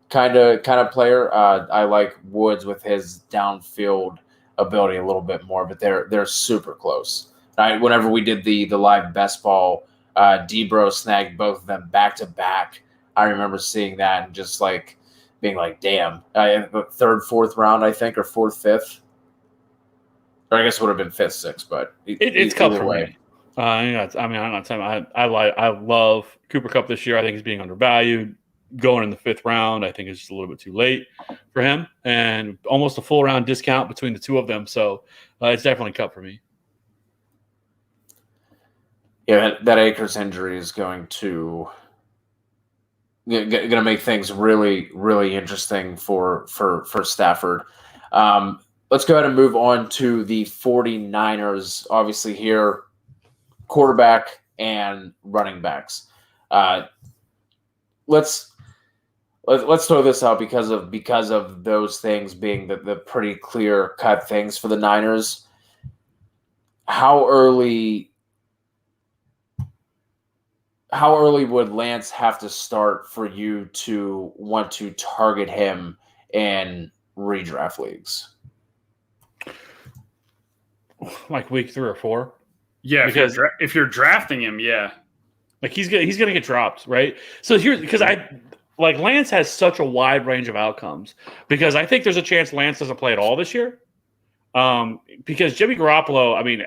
kind of player. I like Woods with his downfield ability a little bit more, but they're super close. Whenever we did the live best ball, Debro snagged both of them back to back. I remember seeing that and just like being like, damn, 3rd, 4th round, I think, or 4th, 5th. Or I guess it would have been 5th, 6th, but it's Kupp for me. I'm not telling you, I love Cooper Kupp this year. I think he's being undervalued. Going in the 5th round, I think it's just a little bit too late for him, and almost a full round discount between the two of them. So it's definitely Kupp for me. Yeah, that Akers injury is going to make things really, really interesting for Stafford. Let's go ahead and move on to the 49ers. Obviously here, quarterback and running backs. Let's throw this out because of those things being the pretty clear cut things for the Niners. How early would Lance have to start for you to want to target him in redraft leagues? Like week 3 or 4? Yeah, because if you're drafting him, yeah. Like he's gonna get dropped, right? So here's because Lance has such a wide range of outcomes, because I think there's a chance Lance doesn't play at all this year. Because Jimmy Garoppolo, I mean,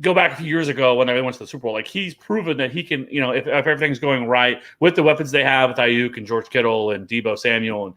go back a few years ago when they went to the Super Bowl, like he's proven that he can, if everything's going right with the weapons they have with Ayuk and George Kittle and Deebo Samuel, and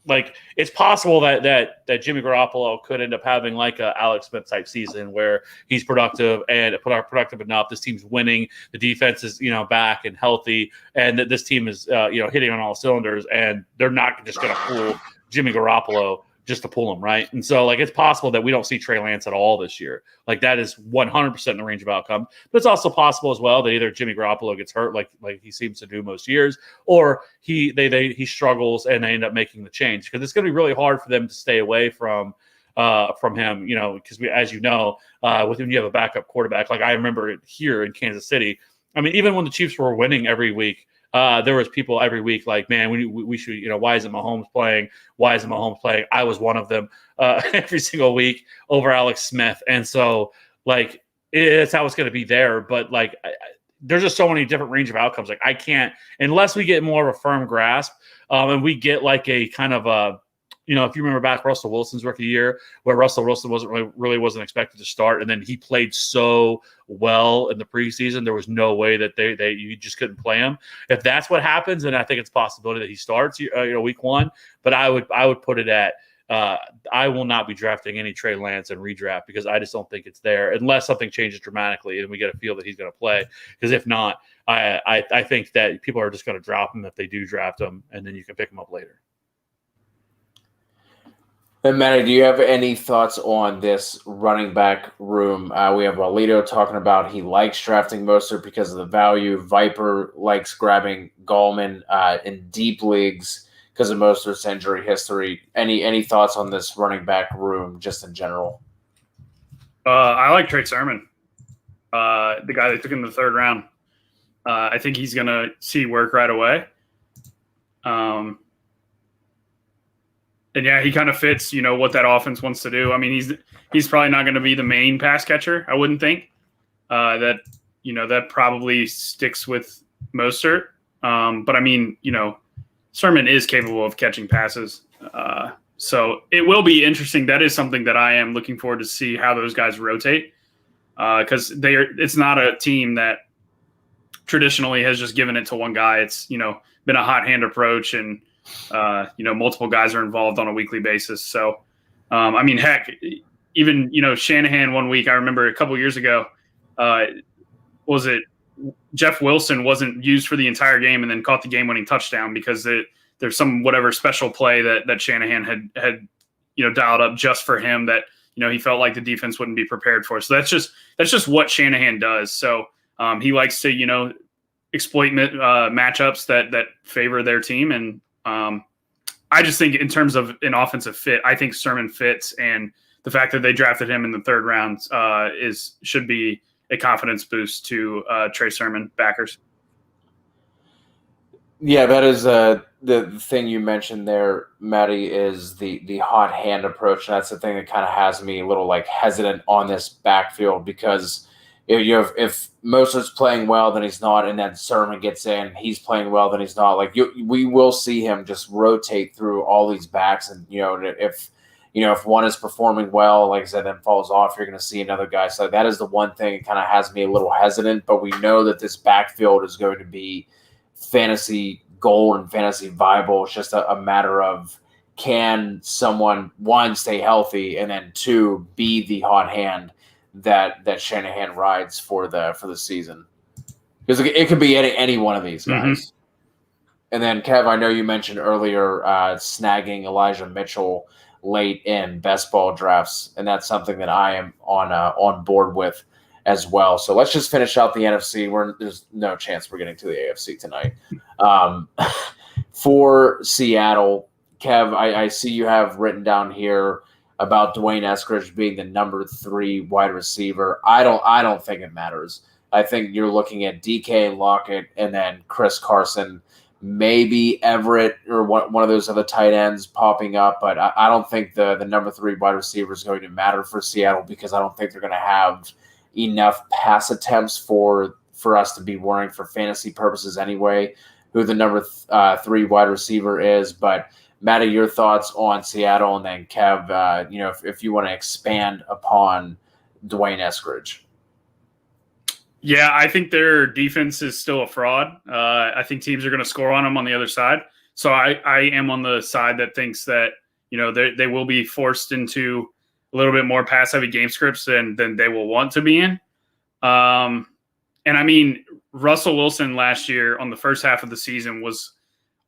like it's possible that Jimmy Garoppolo could end up having like a Alex Smith type season where he's productive and productive enough. This team's winning. The defense is back and healthy, and that this team is hitting on all cylinders. And they're not just going to pull Jimmy Garoppolo just to pull him, right? And so like it's possible that we don't see Trey Lance at all this year. Like that is 100% in the range of outcome. But it's also possible as well that either Jimmy Garoppolo gets hurt like he seems to do most years, or he struggles and they end up making the change, because it's going to be really hard for them to stay away from him, because as when you have a backup quarterback, like I remember it here in Kansas City. I mean, even when the Chiefs were winning every week, there was people every week like, man, we should, why isn't Mahomes playing? Why isn't Mahomes playing? I was one of them every single week over Alex Smith. And so like, it's how it's going to be there. But like, there's just so many different range of outcomes. Like I can't, unless we get more of a firm grasp and we get like a kind of a, if you remember back Russell Wilson's rookie year, where Russell Wilson wasn't expected to start, and then he played so well in the preseason, there was no way that you just couldn't play him. If that's what happens, then I think it's a possibility that he starts, week one. But I would put it at I will not be drafting any Trey Lance in redraft, because I just don't think it's there unless something changes dramatically and we get a feel that he's going to play. Because if not, I think that people are just going to drop him if they do draft him, and then you can pick him up later. And Matty, do you have any thoughts on this running back room? We have Alito talking about he likes drafting Mostert because of the value. Viper likes grabbing Gallman in deep leagues because of Mostert's injury history. Any thoughts on this running back room just in general? I like Trey Sermon, the guy they took in the third round. I think he's going to see work right away. And yeah, he kind of fits, what that offense wants to do. I mean, he's probably not going to be the main pass catcher, I wouldn't think. That probably sticks with Mostert. But I mean, Sermon is capable of catching passes. So it will be interesting. That is something that I am looking forward to see how those guys rotate. Because it's not a team that traditionally has just given it to one guy. It's, been a hot hand approach, and multiple guys are involved on a weekly basis. So, I mean, heck, even, Shanahan one week, I remember a couple of years ago, was it Jeff Wilson wasn't used for the entire game and then caught the game-winning touchdown because there's some whatever special play that Shanahan had dialed up just for him that, he felt like the defense wouldn't be prepared for. So that's just what Shanahan does. So he likes to, exploit matchups that favor their team. And I just think in terms of an offensive fit, I think Sermon fits, and the fact that they drafted him in the third round should be a confidence boost to Trey Sermon backers. Yeah, that is the thing you mentioned there, Matty, is the hot hand approach. And that's the thing that kind of has me a little like hesitant on this backfield, because if Mostert's playing well, then he's not, and then Sermon gets in, he's playing well, then he's not. Like we will see him just rotate through all these backs, and if one is performing well, like I said, then falls off, you're going to see another guy. So that is the one thing that kind of has me a little hesitant. But we know that this backfield is going to be fantasy gold and fantasy viable. It's just a matter of, can someone, one, stay healthy, and then two, be the hot hand that Shanahan rides for the season, because it could be any one of these guys. Mm-hmm. And then Kev, I know you mentioned earlier snagging Elijah Mitchell late in best ball drafts, and that's something that I am on board with as well. So let's just finish out the NFC. There's no chance we're getting to the AFC tonight. For Seattle, Kev, I see you have written down here about Dwayne Eskridge being the number 3 wide receiver. I don't think it matters. I think you're looking at DK and Lockett, and then Chris Carson, maybe Everett or one of those other tight ends popping up. But I don't think the number 3 wide receiver is going to matter for Seattle, because I don't think they're going to have enough pass attempts for us to be worrying for fantasy purposes anyway who the number 3 wide receiver is. But Matty, your thoughts on Seattle, and then Kev, if you want to expand upon Dwayne Eskridge. Yeah, I think their defense is still a fraud. I think teams are going to score on them on the other side. So I am on the side that thinks that, they will be forced into a little bit more pass heavy game scripts than they will want to be in. And I mean, Russell Wilson last year on the first half of the season was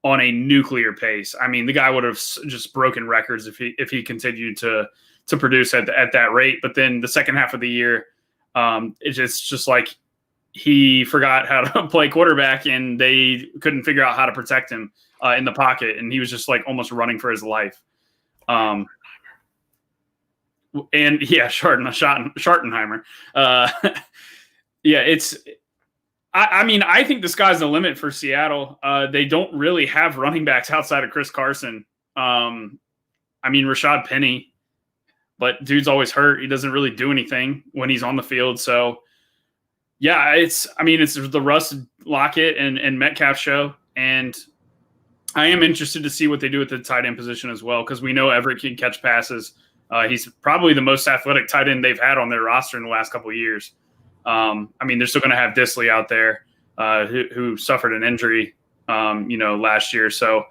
on a nuclear pace. I mean, the guy would have just broken records if he continued to produce at that rate. But then the second half of the year, it's just like he forgot how to play quarterback, and they couldn't figure out how to protect him in the pocket, and he was just like almost running for his life. And yeah, Schottenheimer. Yeah, it's. I mean, I think the sky's the limit for Seattle. They don't really have running backs outside of Chris Carson. I mean, Rashad Penny, but dude's always hurt. He doesn't really do anything when he's on the field. So, yeah, it's the Russ, Lockett, and Metcalf show. And I am interested to see what they do with the tight end position as well, because we know Everett can catch passes. He's probably the most athletic tight end they've had on their roster in the last couple of years. I mean, they're still going to have Disley out there, who suffered an injury, last year. So,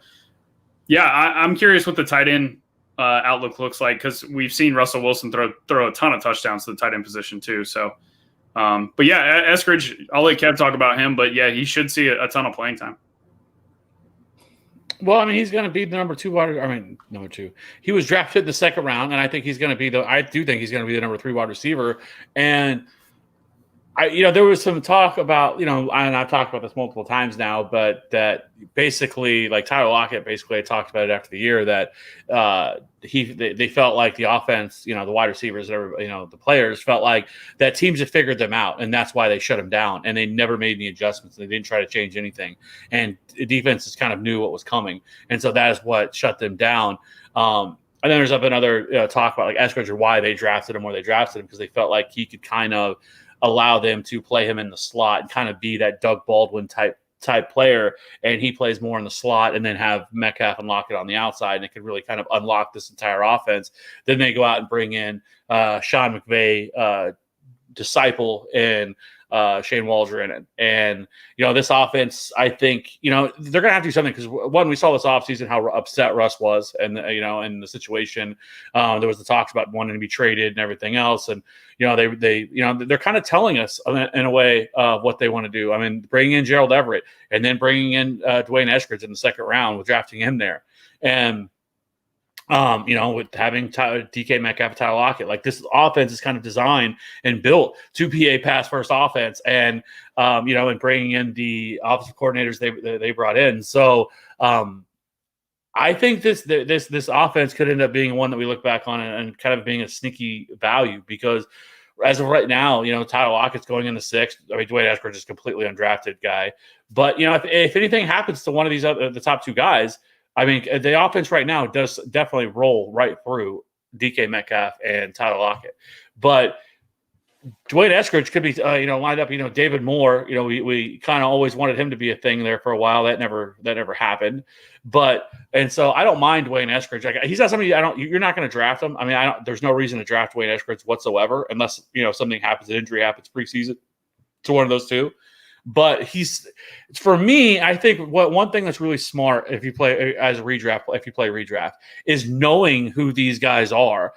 yeah, I'm curious what the tight end outlook looks like, because we've seen Russell Wilson throw a ton of touchdowns to the tight end position too. So, but yeah, Eskridge, I'll let Kev talk about him, but yeah, he should see a ton of playing time. Well, I mean, he's going to be the number two. He was drafted in the second round, and I think he's going to be I do think he's going to be the number 3 wide receiver. And there was some talk about, and I've talked about this multiple times now, but that basically, like Tyler Lockett basically talked about it after the year, that they felt like the offense, the wide receivers, the players felt like that teams had figured them out, and that's why they shut them down, and they never made any adjustments. They didn't try to change anything, and the defenses kind of knew what was coming, and so that is what shut them down. And then there's been other talk about like Eskridge, or why they drafted him where they drafted him, because they felt like he could kind of allow them to play him in the slot and kind of be that Doug Baldwin type player, and he plays more in the slot, and then have Metcalf and Lockett on the outside, and it could really kind of unlock this entire offense. Then they go out and bring in Sean McVay, disciple, and Shane Waldron, and this offense, I think they're gonna have to do something, because one, we saw this offseason how upset Russ was, and in the situation, there was the talks about wanting to be traded and everything else, and they're kind of telling us in a way what they want to do. I mean, bringing in Gerald Everett, and then bringing in Dwayne Eskridge in the second round, with drafting him there, and with having DK Metcalf, Tyler Lockett, like this offense is kind of designed and built to be a pass first offense, and and bringing in the offensive coordinators they brought in. So I think this offense could end up being one that we look back on and kind of being a sneaky value, because as of right now, Tyler Lockett's going in the 6th. I mean, Dwayne Eskridge is completely undrafted guy, but if anything happens to one of these the top 2 guys, I mean, the offense right now does definitely roll right through DK Metcalf and Tyler Lockett. But Dwayne Eskridge could be, lined up. David Moore. We kind of always wanted him to be a thing there for a while. That never happened. And so I don't mind Dwayne Eskridge. Like, he's not somebody you're not going to draft him. I mean, there's no reason to draft Dwayne Eskridge whatsoever, unless something happens, an injury happens preseason to one of those two. But for me, I think one thing that's really smart if you play as a redraft, is knowing who these guys are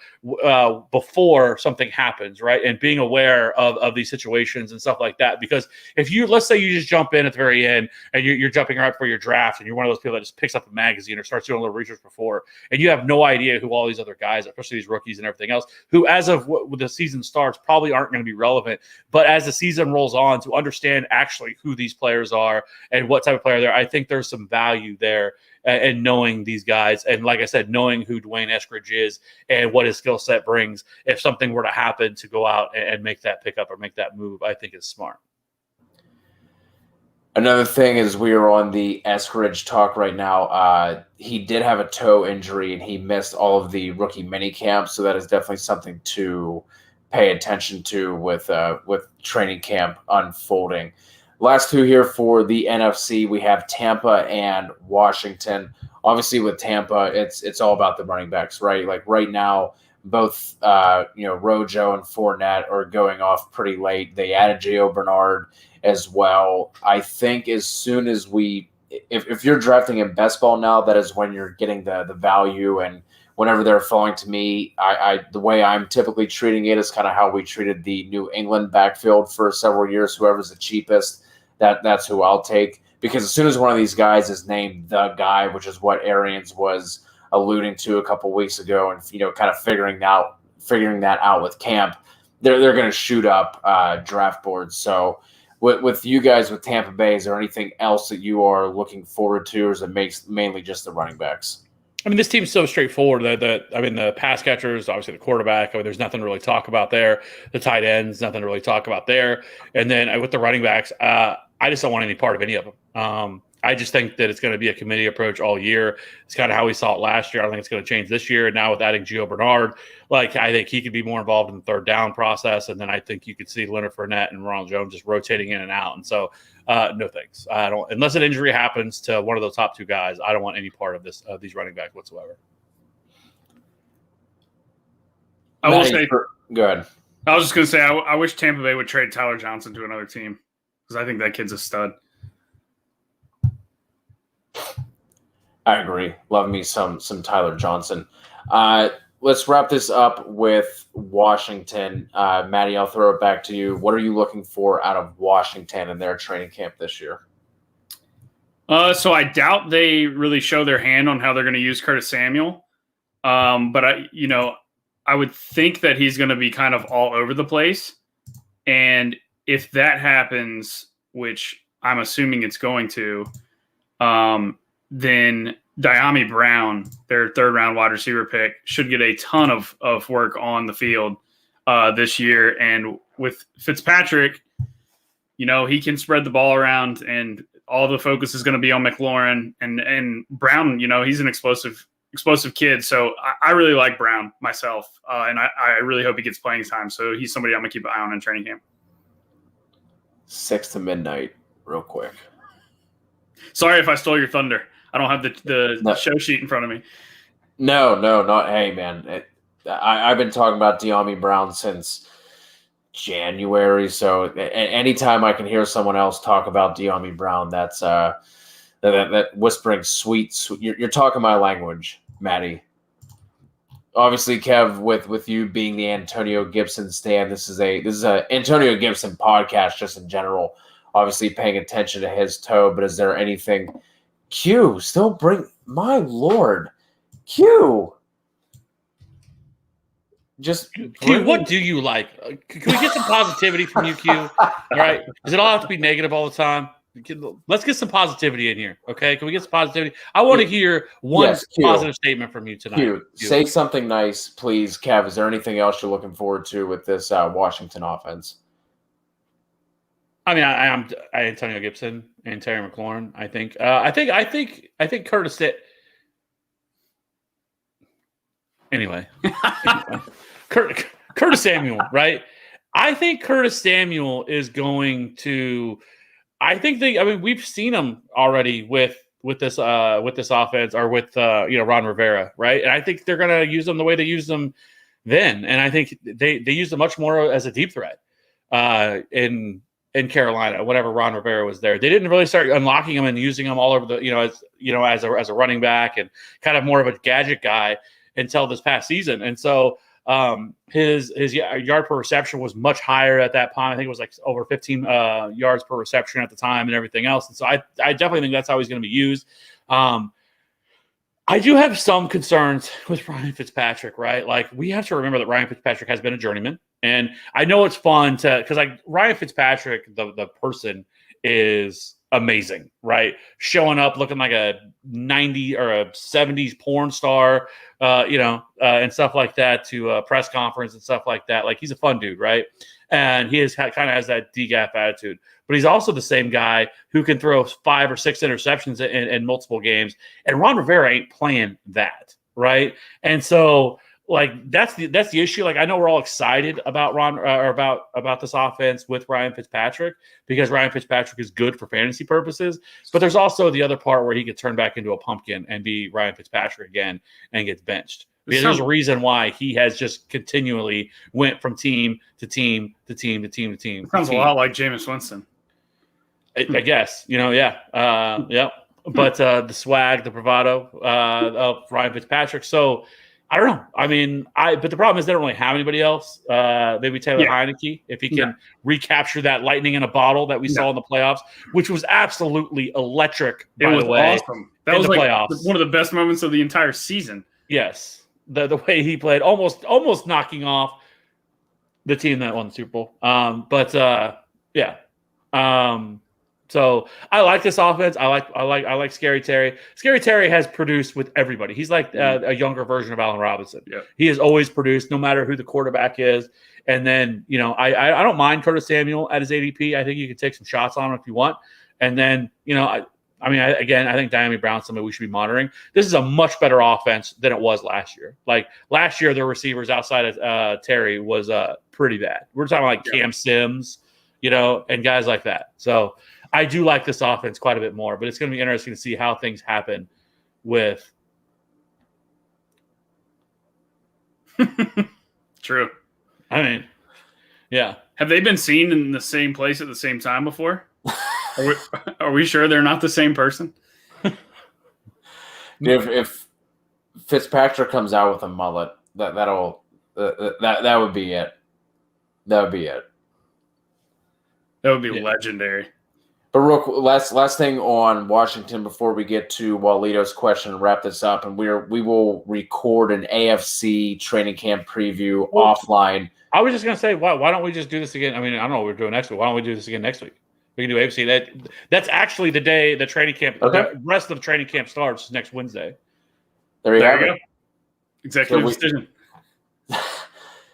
before something happens, right? And being aware of these situations and stuff like that. Because let's say you just jump in at the very end and you're jumping right for your draft, and you're one of those people that just picks up a magazine or starts doing a little research before, and you have no idea who all these other guys, especially these rookies and everything else, who as of when the season starts probably aren't going to be relevant. But as the season rolls on, to understand actually who these players are and what type of player they're, I think there's some value there in knowing these guys. And like I said, knowing who Dwayne Eskridge is and what his skill set brings, if something were to happen, to go out and make that pickup or make that move, I think is smart. Another thing is, we are on the Eskridge talk right now. He did have a toe injury, and he missed all of the rookie mini camps. So that is definitely something to pay attention to with training camp unfolding. Last 2 here for the NFC, we have Tampa and Washington. Obviously, with Tampa, it's all about the running backs, right? Like right now, both Rojo and Fournette are going off pretty late. They added Gio Bernard as well. I think as soon as we if you're drafting in best ball now, that is when you're getting the value. And whenever they're falling to me, the way I'm typically treating it is kind of how we treated the New England backfield for several years. Whoever's the cheapest, that's who I'll take. Because as soon as one of these guys is named the guy, which is what Arians was alluding to a couple weeks ago, and kind of figuring that out with camp, they're going to shoot up draft boards. So with you guys with Tampa Bay, is there anything else that you are looking forward to, or is it mainly just the running backs? I mean, this team's so straightforward that the pass catchers, obviously the quarterback, there's nothing to really talk about there. The tight ends, nothing to really talk about there. And then with the running backs, I just don't want any part of any of them. I just think that it's going to be a committee approach all year. It's kind of how we saw it last year. I don't think it's going to change this year. And now with adding Gio Bernard, I think he could be more involved in the third down process. And then I think you could see Leonard Fournette and Ronald Jones just rotating in and out. And so, no thanks. I don't, unless an injury happens to one of those top two guys, I don't want any part of these running backs whatsoever. I will say, go ahead. I was just going to say, I wish Tampa Bay would trade Tyler Johnson to another team, because I think that kid's a stud. I agree. Love me some Tyler Johnson. Let's wrap this up with Washington. Maddie, I'll throw it back to you. What are you looking for out of Washington in their training camp this year? So I doubt they really show their hand on how they're going to use Curtis Samuel. But I would think that he's going to be kind of all over the place. And if that happens, which I'm assuming it's going to, then Diami Brown, their third-round wide receiver pick, should get a ton of work on the field this year. And with Fitzpatrick, he can spread the ball around, and all the focus is going to be on McLaurin. And Brown, he's an explosive kid. So I really like Brown myself, and I really hope he gets playing time. So he's somebody I'm going to keep an eye on in training camp. 6 to midnight, real quick. Sorry if I stole your thunder. I don't have the show sheet in front of me. No, not. Hey, man, I've been talking about Diami Brown since January. So anytime I can hear someone else talk about Diami Brown, that's that whispering sweet. You're talking my language, Maddie. Obviously, Kev, with you being the Antonio Gibson stan, this is a Antonio Gibson podcast just in general. Obviously, paying attention to his toe, but is there anything? Q, still my Lord, Q. Just Q, what do you like? Can we get some positivity from you, Q? All right, does it all have to be negative all the time? Let's get some positivity in here, okay? Can we get some positivity? I want to hear one positive statement from you tonight. Q, say something nice, please. Kev, is there anything else you're looking forward to with this Washington offense? I mean, I'm Antonio Gibson and Terry McLaurin. I think Curtis. Anyway, Curtis Samuel, right? I think Curtis Samuel is going to. We've seen him already with this offense, or with Ron Rivera, right? And I think they're going to use him the way they used him then, and I think they used him much more as a deep threat in Carolina, whenever Ron Rivera was there. They didn't really start unlocking him and using him all over as a running back and kind of more of a gadget guy until this past season. And so his yard per reception was much higher at that time. I think it was like over 15 yards per reception at the time and everything else. And so I definitely think that's how he's going to be used. I do have some concerns with Ryan Fitzpatrick, right? Like, we have to remember that Ryan Fitzpatrick has been a journeyman. And I know it's fun because Ryan Fitzpatrick, the person, is amazing, right? Showing up looking like a 90s or a 70s porn star, and stuff like that to a press conference and stuff like that. Like, he's a fun dude, right? And he kind of has that DGAF attitude. But he's also the same guy who can throw 5 or 6 interceptions in multiple games. And Ron Rivera ain't playing that, right? And so, that's the issue. Like, I know we're all excited about about this offense with Ryan Fitzpatrick, because Ryan Fitzpatrick is good for fantasy purposes. But there's also the other part where he could turn back into a pumpkin and be Ryan Fitzpatrick again and gets benched. Because there's a reason why he has just continually went from team to team to team to team to team. Sounds a lot like Jameis Winston. I guess, yeah. but the swag, the bravado of Ryan Fitzpatrick. So I don't know. I mean, but the problem is they don't really have anybody else. Maybe Taylor Heineke, if he can recapture that lightning in a bottle that we saw in the playoffs, which was absolutely electric. By the way, awesome. That was like one of the best moments of the entire season. Yes, the way he played, almost knocking off the team that won the Super Bowl. So I like this offense. I like Scary Terry. Scary Terry has produced with everybody. He's like a younger version of Allen Robinson. Yeah. He has always produced, no matter who the quarterback is. And then I don't mind Curtis Samuel at his ADP. I think you can take some shots on him if you want. And then I think Diami Brown's somebody we should be monitoring. This is a much better offense than it was last year. Like last year, their receivers outside of Terry was pretty bad. We're talking like Cam Sims, and guys like that. So I do like this offense quite a bit more, but it's going to be interesting to see how things happen with. True. I mean, yeah. Have they been seen in the same place at the same time before? Are we sure they're not the same person? If Fitzpatrick comes out with a mullet, that would be it. That would be it. That would be legendary. But last thing on Washington before we get to Walito's question and wrap this up, and we will record an AFC training camp preview offline. I was just gonna say, why don't we just do this again? I mean, I don't know what we're doing next week. Why don't we do this again next week? We can do AFC. That's actually the day the training camp. Okay. The rest of the training camp starts next Wednesday. There you go. Executive decision.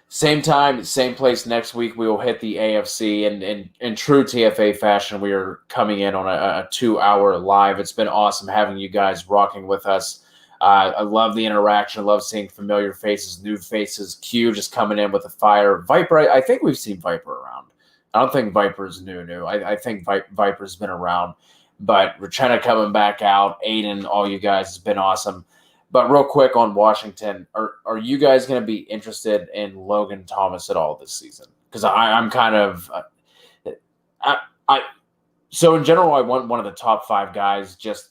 Same time, same place next week. We will hit the AFC, and in true TFA fashion, we are coming in on a 2-hour live. It's been awesome having you guys rocking with us. I love the interaction. I love seeing familiar faces, new faces. Q just coming in with a fire. Viper, I think we've seen Viper around. I don't think Viper's new. I think Viper's been around, but Rachena coming back out. Aiden, all you guys has been awesome. But real quick on Washington, are you guys going to be interested in Logan Thomas at all this season? Because I'm kind of so in general, I want one of the top 5 guys just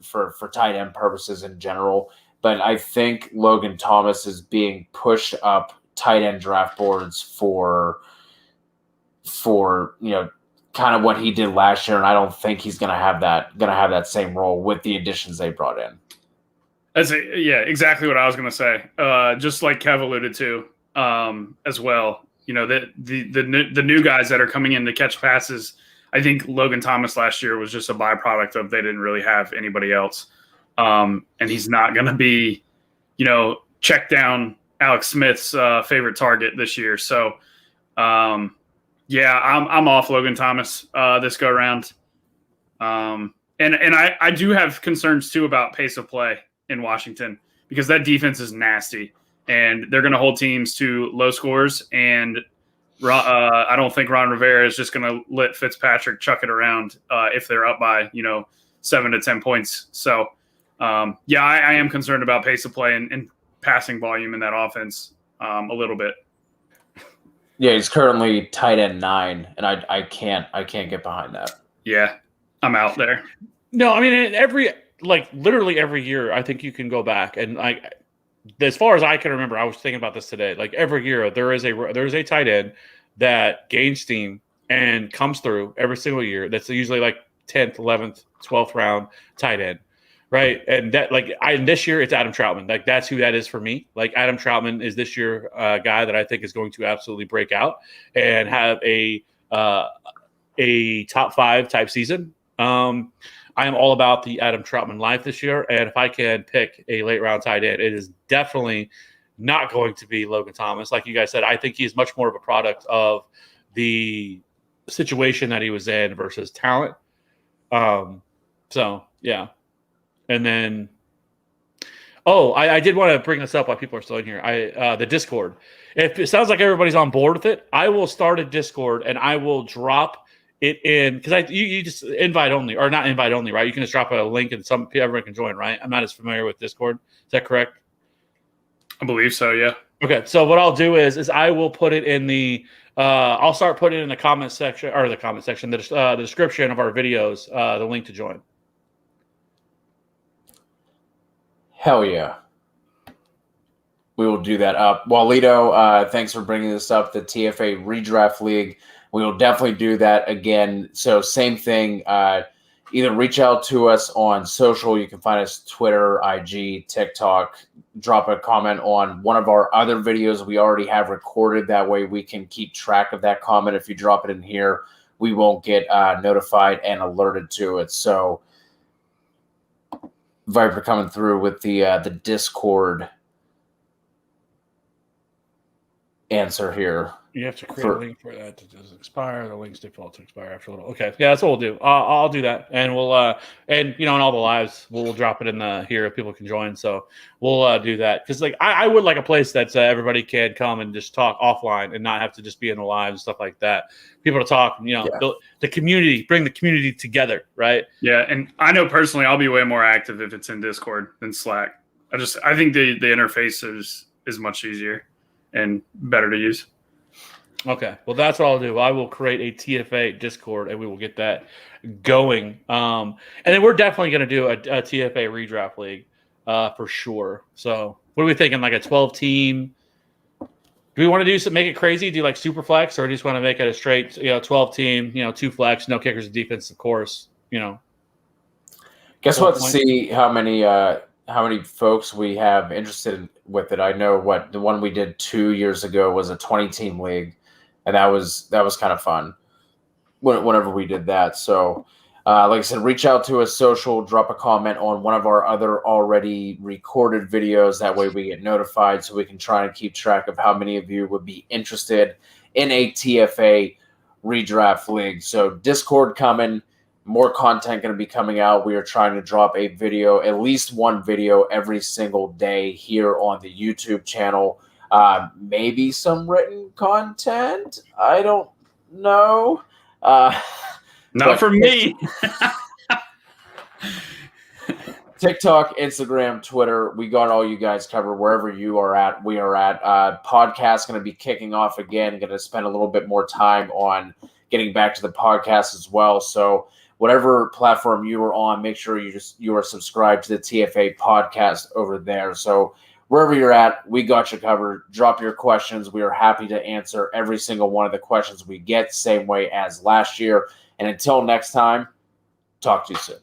for tight end purposes in general. But I think Logan Thomas is being pushed up tight end draft boards for kind of what he did last year, and I don't think he's going to have that same role with the additions they brought in. Exactly what I was going to say. Just like Kev alluded to as well. The new guys that are coming in to catch passes. I think Logan Thomas last year was just a byproduct of they didn't really have anybody else, and he's not going to be, check down Alex Smith's favorite target this year. So, I'm off Logan Thomas this go around, and I do have concerns too about pace of play in Washington, because that defense is nasty and they're going to hold teams to low scores. And I don't think Ron Rivera is just going to let Fitzpatrick chuck it around if they're up by, 7 to 10 points. So, I am concerned about pace of play and passing volume in that offense a little bit. Yeah, he's currently tight end 9, and I can't get behind that. Yeah, I'm out there. No, I mean literally every year, I think you can go back and as far as I can remember, I was thinking about this today. Like every year, there is a tight end that gains steam and comes through every single year. That's usually like 10th, 11th, 12th round tight end, right? And that this year it's Adam Troutman. Like that's who that is for me. Like Adam Troutman is this year a guy that I think is going to absolutely break out and have a top 5 type season. I am all about the Adam Troutman life this year, and if I can pick a late round tight end, it is definitely not going to be Logan Thomas. Like you guys said, I think he's much more of a product of the situation that he was in versus talent. So yeah, and then I did want to bring this up while people are still in here. The Discord. If it sounds like everybody's on board with it, I will start a Discord and I will drop it in, because you just invite only, or not invite only, right? You can just drop a link and everyone can join, right? I'm not as familiar with Discord. Is that correct? I believe so, yeah. Okay, so what I'll do is I will put it in the I'll start putting it in the comment section, the description of our videos, the link to join. Hell yeah. We will do that up. Walito, thanks for bringing this up, the TFA Redraft League. We will definitely do that again. So same thing. Either reach out to us on social. You can find us Twitter, IG, TikTok. Drop a comment on one of our other videos we already have recorded. That way we can keep track of that comment. If you drop it in here, we won't get notified and alerted to it. So Viper coming through with the Discord answer here. You have to create a link for that to just expire. The links default to expire after a little. Okay, yeah, that's what we'll do. I'll do that, and we'll and in all the lives, we'll drop it in the here if people can join. So we'll do that because I would like a place that everybody can come and just talk offline and not have to just be in the live and stuff like that. People to talk, the community, bring the community together, right? Yeah, and I know personally, I'll be way more active if it's in Discord than Slack. I think the interface is much easier and better to use. Okay, well, that's what I'll do. I will create a TFA Discord, and we will get that going. And then we're definitely going to do a TFA redraft league for sure. So what are we thinking, like a 12-team? Do we want to make it crazy, do like super flex, or do you just want to make it a straight 12-team, 2 flex, no kickers and defense, of course, Guess we'll have to see how many folks we have interested with it. I know the one we did 2 years ago was a 20-team league, and that was kind of fun whenever we did that. So, like I said, reach out to us social, drop a comment on one of our other already recorded videos. That way we get notified so we can try and keep track of how many of you would be interested in a TFA redraft league. So Discord coming. More content going to be coming out. We are trying to drop a video, at least one video every single day here on the YouTube channel. Maybe some written content. I don't know. Not for me. TikTok, Instagram, Twitter. We got all you guys covered wherever you are at. We are at. Podcast going to be kicking off again. Going to spend a little bit more time on getting back to the podcast as well. So whatever platform you are on, make sure you are subscribed to the TFA podcast over there. So wherever you're at, we got you covered. Drop your questions. We are happy to answer every single one of the questions we get, same way as last year. And until next time, talk to you soon.